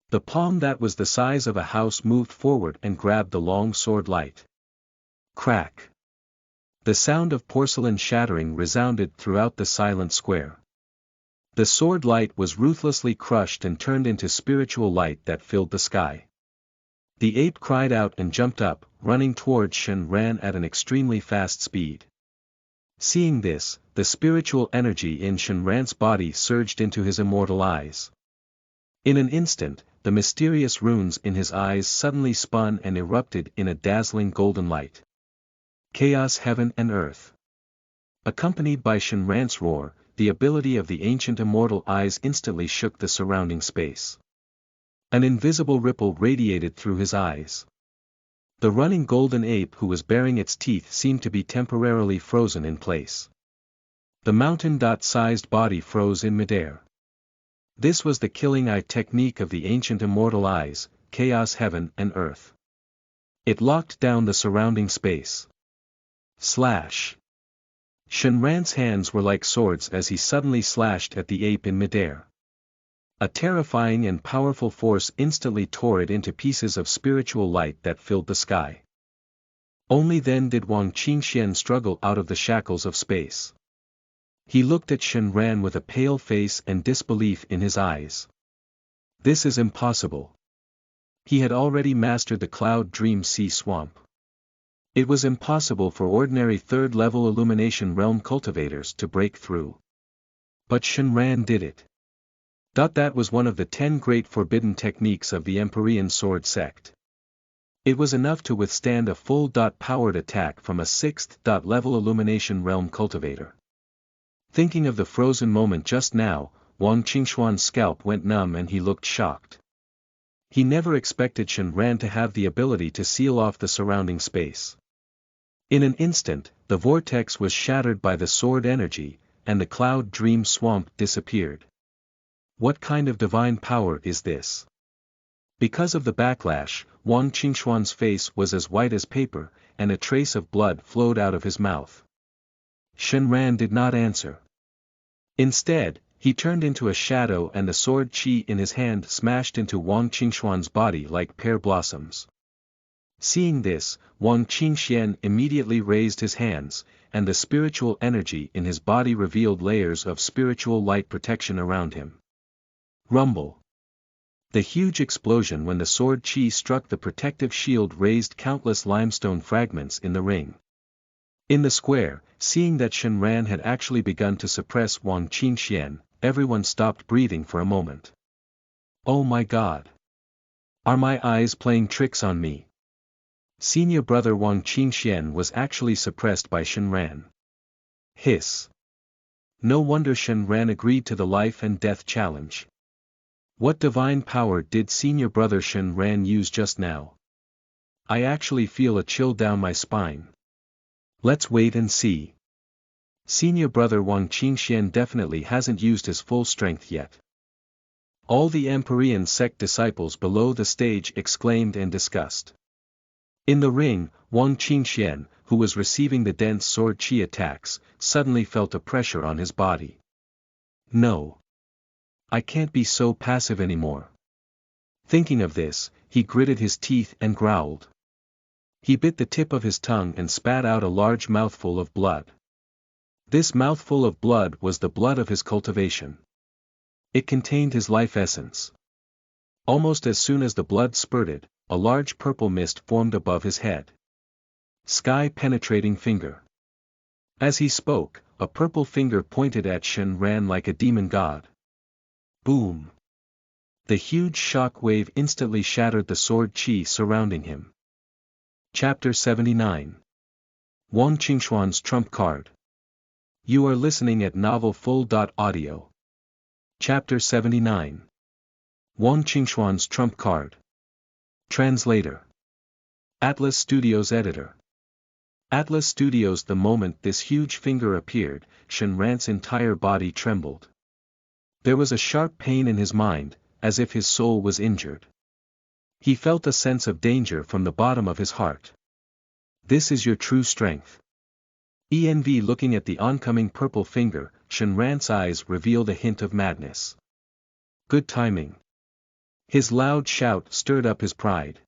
The palm that was the size of a house moved forward and grabbed the long sword light. Crack! The sound of porcelain shattering resounded throughout the silent square. The sword light was ruthlessly crushed and turned into spiritual light that filled the sky. The ape cried out and jumped up, running towards Shenran at an extremely fast speed. Seeing this, the spiritual energy in Shenran's body surged into his immortal eyes. In an instant, the mysterious runes in his eyes suddenly spun and erupted in a dazzling golden light. Chaos, heaven and earth. Accompanied by Shenran's roar, the ability of the ancient immortal eyes instantly shook the surrounding space. An invisible ripple radiated through his eyes. The running golden ape who was baring its teeth seemed to be temporarily frozen in place. The mountain-sized body froze in midair. This was the killing eye technique of the ancient immortal eyes, chaos, heaven and earth. It locked down the surrounding space. Slash! Shenran's hands were like swords as he suddenly slashed at the ape in midair. A terrifying and powerful force instantly tore it into pieces of spiritual light that filled the sky. Only then did Wang Qingxian struggle out of the shackles of space. He looked at Shenran with a pale face and disbelief in his eyes. This is impossible. He had already mastered the cloud dream sea swamp. It was impossible for ordinary third-level illumination realm cultivators to break through. But Shenran did it. That was one of the 10 great forbidden techniques of the Empyrean Sword sect. It was enough to withstand a full-powered attack from a 6th level illumination realm cultivator. Thinking of the frozen moment just now, Wang Qingxuan's scalp went numb and he looked shocked. He never expected Shenran to have the ability to seal off the surrounding space. In an instant, the vortex was shattered by the sword energy, and the cloud dream swamp disappeared. What kind of divine power is this? Because of the backlash, Wang Qingxuan's face was as white as paper, and a trace of blood flowed out of his mouth. Shenran did not answer. Instead, he turned into a shadow and the sword qi in his hand smashed into Wang Qingxuan's body like pear blossoms. Seeing this, Wang Qingxian immediately raised his hands, and the spiritual energy in his body revealed layers of spiritual light protection around him. Rumble. The huge explosion when the sword qi struck the protective shield raised countless limestone fragments in the ring. In the square, seeing that Shenran had actually begun to suppress Wang Qingxian, everyone stopped breathing for a moment. Oh my God! Are my eyes playing tricks on me? Senior brother Wang Qingxian was actually suppressed by Shenran. Hiss. No wonder Shenran agreed to the life and death challenge. What divine power did senior brother Shenran use just now? I actually feel a chill down my spine. Let's wait and see. Senior brother Wang Qingxian definitely hasn't used his full strength yet. All the Empyrean sect disciples below the stage exclaimed and discussed. In the ring, Wang Qingxian, who was receiving the dense sword qi attacks, suddenly felt a pressure on his body. No. I can't be so passive anymore. Thinking of this, he gritted his teeth and growled. He bit the tip of his tongue and spat out a large mouthful of blood. This mouthful of blood was the blood of his cultivation. It contained his life essence. Almost as soon as the blood spurted, a large purple mist formed above his head. Sky-penetrating finger. As he spoke, a purple finger pointed at Shenran like a demon god. Boom! The huge shock wave instantly shattered the sword qi surrounding him. Chapter 79. Wang Qingxuan's Trump Card. You are listening at novelfull.audio. Chapter 79. Wang Qingxuan's Trump Card. Translator. Atlas Studios Editor. Atlas Studios. The moment this huge finger appeared, Shenran's entire body trembled. There was a sharp pain in his mind, as if his soul was injured. He felt a sense of danger from the bottom of his heart. This is your true strength. Looking at the oncoming purple finger, Shenran's eyes revealed a hint of madness. Good timing. His loud shout stirred up his pride.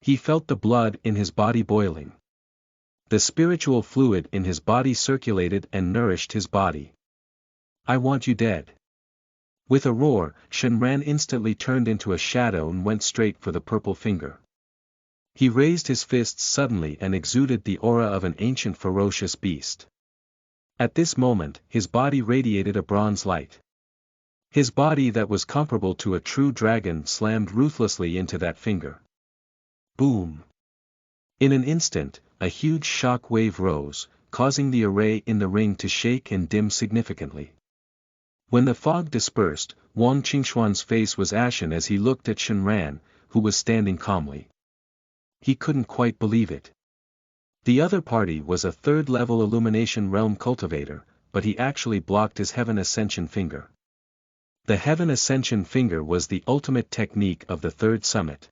He felt the blood in his body boiling. The spiritual fluid in his body circulated and nourished his body. I want you dead. With a roar, Shenran instantly turned into a shadow and went straight for the purple finger. He raised his fists suddenly and exuded the aura of an ancient ferocious beast. At this moment, his body radiated a bronze light. His body that was comparable to a true dragon slammed ruthlessly into that finger. Boom! In an instant, a huge shock wave rose, causing the array in the ring to shake and dim significantly. When the fog dispersed, Wang Qingxuan's face was ashen as he looked at Shenran, who was standing calmly. He couldn't quite believe it. The other party was a third-level illumination realm cultivator, but he actually blocked his Heaven Ascension finger. The Heaven Ascension finger was the ultimate technique of the Third Summit.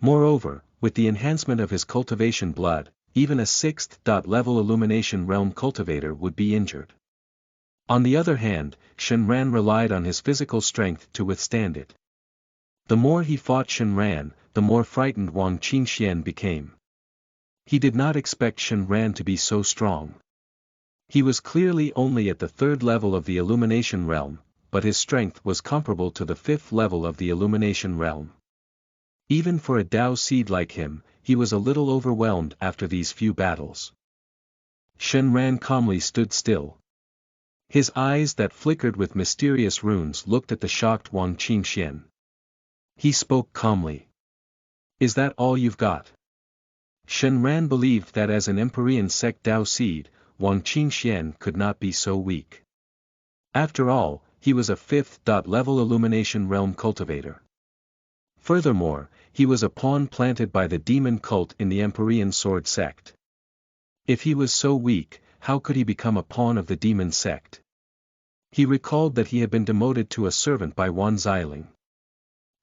Moreover, with the enhancement of his cultivation blood, even a 6th level illumination realm cultivator would be injured. On the other hand, Shenran relied on his physical strength to withstand it. The more he fought Shenran, the more frightened Wang Qingxian became. He did not expect Shenran to be so strong. He was clearly only at the 3rd level of the illumination realm, but his strength was comparable to the 5th level of the illumination realm. Even for a Tao seed like him, he was a little overwhelmed after these few battles. Shen Ran calmly stood still. His eyes that flickered with mysterious runes looked at the shocked Wang Qingxian. He spoke calmly. Is that all you've got? Shen Ran believed that as an Empyrean sect Tao seed, Wang Qingxian could not be so weak. After all, he was a 5th-level illumination realm cultivator. Furthermore, he was a pawn planted by the demon cult in the Empyrean sword sect. If he was so weak, how could he become a pawn of the demon sect? He recalled that he had been demoted to a servant by Wan Xiling.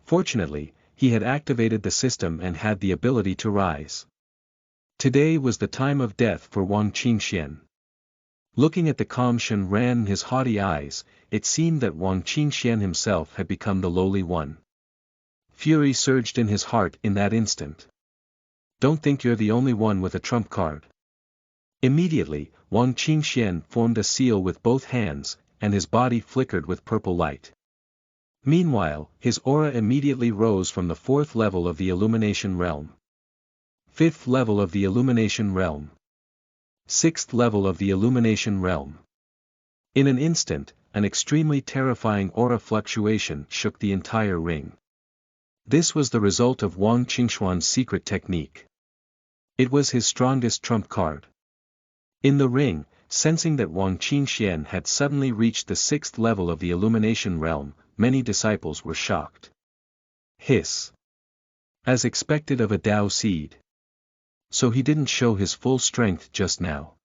Fortunately, he had activated the system and had the ability to rise. Today was the time of death for Wang Qingxian. Looking at the calm Shen Ran in his haughty eyes, it seemed that Wang Qingxian himself had become the lowly one. Fury surged in his heart in that instant. Don't think you're the only one with a trump card. Immediately, Wang Qingxian formed a seal with both hands, and his body flickered with purple light. Meanwhile, his aura immediately rose from the 4th level of the illumination realm. 5th level of the illumination realm. 6th level of the illumination realm. In an instant, an extremely terrifying aura fluctuation shook the entire ring. This was the result of Wang Qingxuan's secret technique. It was his strongest trump card. In the ring, sensing that Wang Qingxian had suddenly reached the 6th level of the illumination realm, many disciples were shocked. Hiss. As expected of a Tao seed. So he didn't show his full strength just now.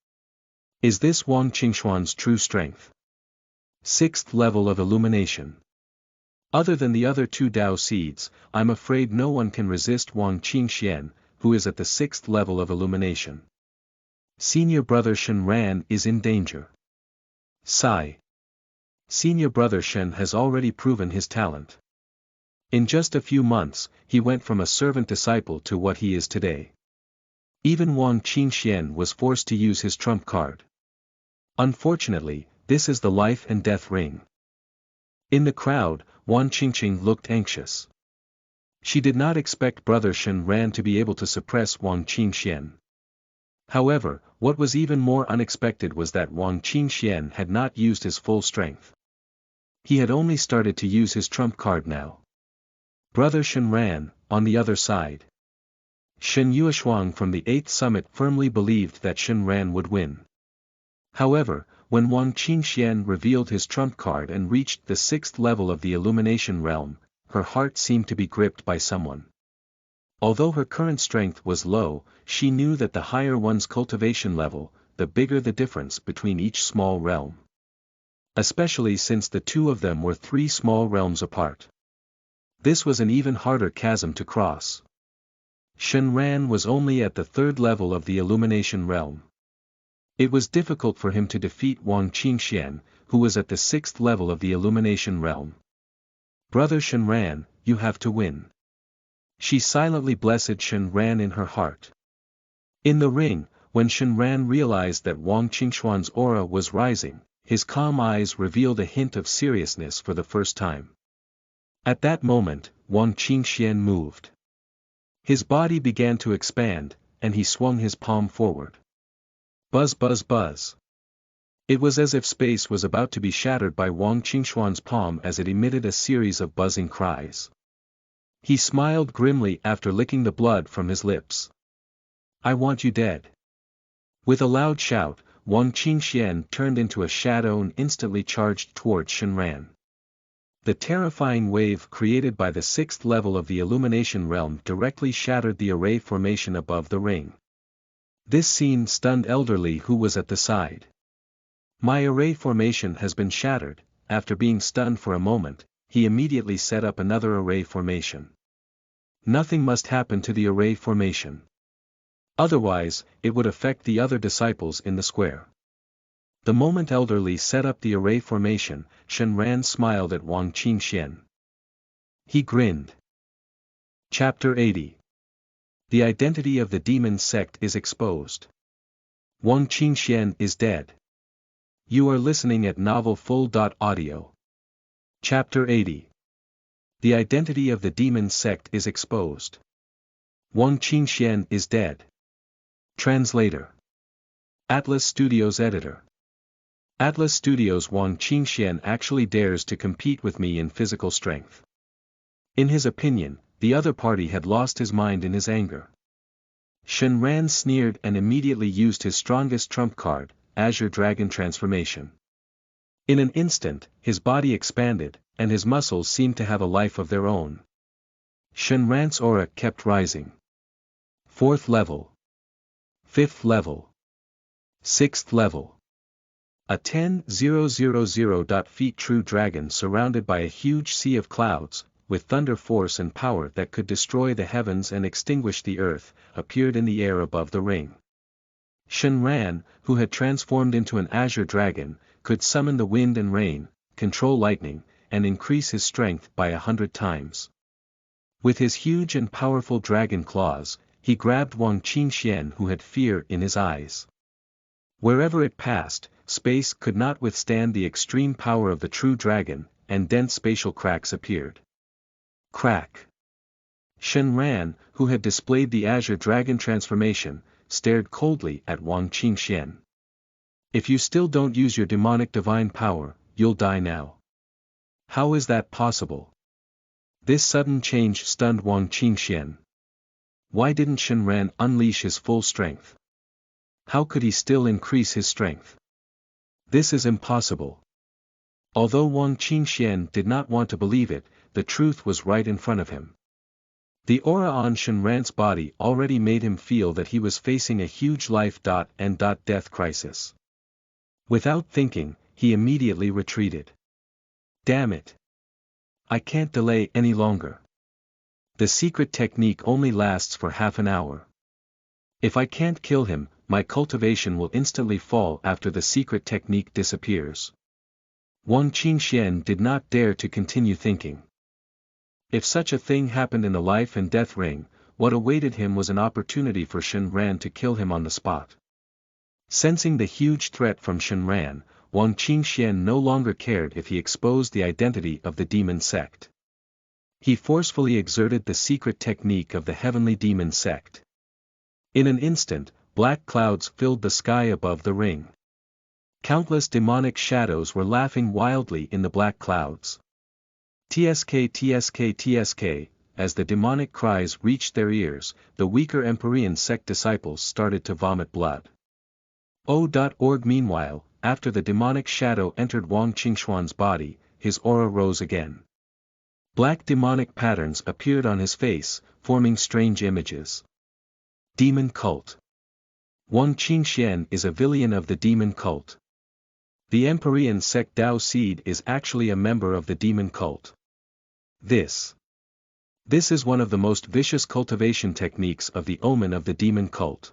Is this Wang Qingxuan's true strength? 6th level of illumination. Other than the other 2 Tao seeds, I'm afraid no one can resist Wang Qingxian, who is at the 6th level of illumination. Senior brother Shen Ran is in danger. Sigh. Senior brother Shen has already proven his talent. In just a few months, he went from a servant disciple to what he is today. Even Wang Qingxian was forced to use his trump card. Unfortunately, this is the life and death ring. In the crowd, Wang Qingqing looked anxious. She did not expect brother Shen Ran to be able to suppress Wang Qingxian. However, what was even more unexpected was that Wang Qingxian had not used his full strength. He had only started to use his trump card now. Brother Shen Ran, on the other side. Shen Yueshuang from the 8th summit firmly believed that Shen Ran would win. However, when Wang Qingxian revealed his trump card and reached the 6th level of the illumination realm, her heart seemed to be gripped by someone. Although her current strength was low, she knew that the higher one's cultivation level, the bigger the difference between each small realm. Especially since the 2 of them were 3 small realms apart. This was an even harder chasm to cross. Shen Ran was only at the 3rd level of the illumination realm. It was difficult for him to defeat Wang Qingxian, who was at the 6th level of the illumination realm. Brother Shen Ran, you have to win. She silently blessed Shen Ran in her heart. In the ring, when Shen Ran realized that Wang Qingxuan's aura was rising, his calm eyes revealed a hint of seriousness for the first time. At that moment, Wang Qingxian moved. His body began to expand, and he swung his palm forward. Buzz buzz buzz. It was as if space was about to be shattered by Wang Qingxuan's palm as it emitted a series of buzzing cries. He smiled grimly after licking the blood from his lips. I want you dead. With a loud shout, Wang Qingxian turned into a shadow and instantly charged towards Shen Ran. The terrifying wave created by the 6th level of the illumination realm directly shattered the array formation above the ring. This scene stunned Elderly, who was at the side. My array formation has been shattered. After being stunned for a moment, he immediately set up another array formation. Nothing must happen to the array formation. Otherwise, it would affect the other disciples in the square. The moment Elderly set up the array formation, Shen Ran smiled at Wang Qingxian. He grinned. Chapter 80. The identity of the demon sect is exposed. Wang Qingxian is dead. You are listening at novelfull.audio. Chapter 80. The identity of the demon sect is exposed. Wang Qingxian is dead. Translator. Atlas Studios Editor. Atlas Studios. Wang Qingxian actually dares to compete with me in physical strength. In his opinion, the other party had lost his mind in his anger. Shen Ran sneered and immediately used his strongest trump card, Azure Dragon Transformation. In an instant, his body expanded, and his muscles seemed to have a life of their own. Shen Ran's aura kept rising. 4th level. 5th level. 6th level. A 10,000 feet true dragon surrounded by a huge sea of clouds, with thunder force and power that could destroy the heavens and extinguish the earth, appeared in the air above the ring. Shen Ran, who had transformed into an azure dragon, could summon the wind and rain, control lightning, and increase his strength by 100 times. With his huge and powerful dragon claws, he grabbed Wang Qingxian, who had fear in his eyes. Wherever it passed, space could not withstand the extreme power of the true dragon, and dense spatial cracks appeared. Crack. Shen Ran, who had displayed the Azure Dragon transformation, stared coldly at Wang Qingxian. If you still don't use your demonic divine power, you'll die now. How is that possible? This sudden change stunned Wang Qingxian. Why didn't Shen Ran unleash his full strength? How could he still increase his strength? This is impossible. Although Wang Qingxian did not want to believe it, the truth was right in front of him. The aura on Shen Ran's body already made him feel that he was facing a huge life-and-death crisis. Without thinking, he immediately retreated. Damn it! I can't delay any longer. The secret technique only lasts for half an hour. If I can't kill him, my cultivation will instantly fall after the secret technique disappears. Wang Qingxian did not dare to continue thinking. If such a thing happened in the life and death ring, what awaited him was an opportunity for Shen Ran to kill him on the spot. Sensing the huge threat from Shen Ran, Wang Qingxian no longer cared if he exposed the identity of the demon sect. He forcefully exerted the secret technique of the heavenly demon sect. In an instant, black clouds filled the sky above the ring. Countless demonic shadows were laughing wildly in the black clouds. TSK TSK TSK, as the demonic cries reached their ears, the weaker Empyrean sect disciples started to vomit blood. O.org. Meanwhile, after the demonic shadow entered Wang Qingxian's body, his aura rose again. Black demonic patterns appeared on his face, forming strange images. Demon Cult. Wang Qingxian is a villain of the demon cult. The Empyrean sect Dao Seed is actually a member of the demon cult. This is one of the most vicious cultivation techniques of the omen of the demon cult.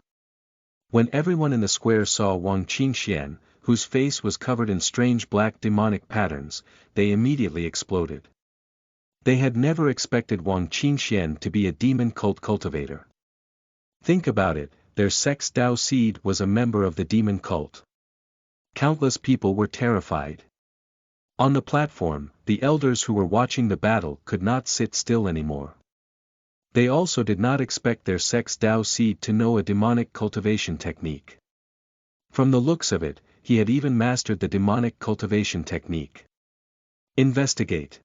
When everyone in the square saw Wang Qingxian, whose face was covered in strange black demonic patterns, they immediately exploded. They had never expected Wang Qingxian to be a demon cult cultivator. Think about it, their sect's Dao Seed was a member of the demon cult. Countless people were terrified. On the platform, the elders who were watching the battle could not sit still anymore. They also did not expect their sect's Dao Seed to know a demonic cultivation technique. From the looks of it, he had even mastered the demonic cultivation technique. Investigate.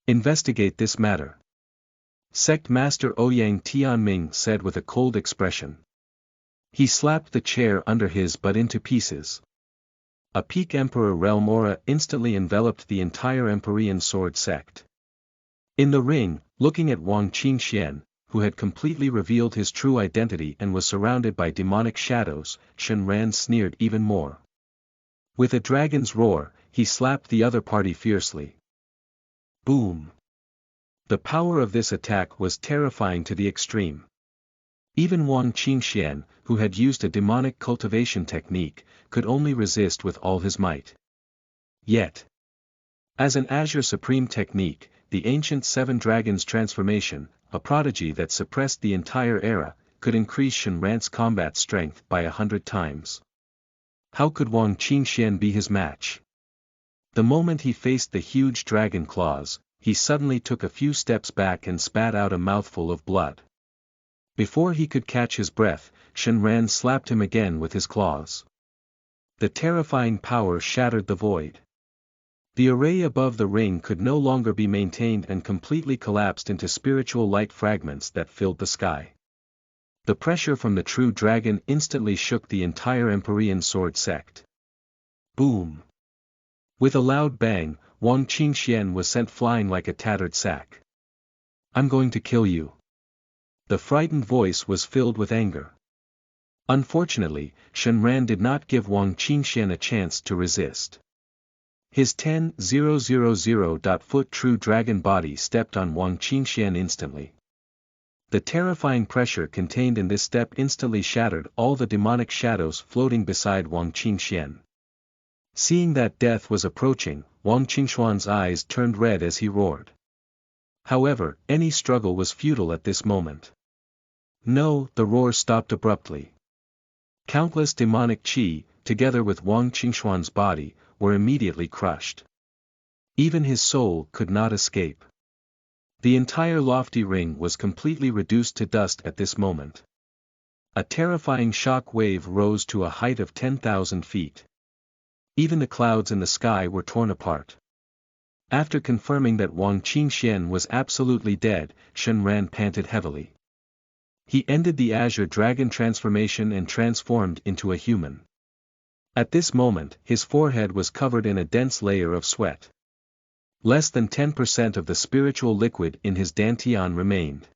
Investigate this matter. Sect Master Ouyang Tianming said with a cold expression. He slapped the chair under his butt into pieces. A Peak Emperor realm aura instantly enveloped the entire Empyrean sword sect. In the ring, looking at Wang Qingxian, who had completely revealed his true identity and was surrounded by demonic shadows, Shen Ran sneered even more. With a dragon's roar, he slapped the other party fiercely. Boom! The power of this attack was terrifying to the extreme. Even Wang Qingxian, who had used a demonic cultivation technique, could only resist with all his might. Yet, as an Azure Supreme technique, the ancient Seven Dragons transformation, a prodigy that suppressed the entire era, could increase Shen Ran's combat strength by 100 times. How could Wang Qingxian be his match? The moment he faced the huge dragon claws, he suddenly took a few steps back and spat out a mouthful of blood. Before he could catch his breath, Shenran slapped him again with his claws. The terrifying power shattered the void. The array above the ring could no longer be maintained and completely collapsed into spiritual light fragments that filled the sky. The pressure from the true dragon instantly shook the entire Empyrean sword sect. Boom! With a loud bang, Wang Qingxian was sent flying like a tattered sack. "I'm going to kill you." The frightened voice was filled with anger. Unfortunately, Shenran did not give Wang Qingxian a chance to resist. His 10,000-foot true dragon body stepped on Wang Qingxian instantly. The terrifying pressure contained in this step instantly shattered all the demonic shadows floating beside Wang Qingxian. Seeing that death was approaching, Wang Qingxuan's eyes turned red as he roared. However, any struggle was futile at this moment. No, the roar stopped abruptly. Countless demonic qi, together with Wang Qingxuan's body, were immediately crushed. Even his soul could not escape. The entire lofty ring was completely reduced to dust at this moment. A terrifying shock wave rose to a height of 10,000 feet. Even the clouds in the sky were torn apart. After confirming that Wang Qingxian was absolutely dead, Shenran panted heavily. He ended the Azure Dragon transformation and transformed into a human. At this moment, his forehead was covered in a dense layer of sweat. Less than 10% of the spiritual liquid in his dantian remained.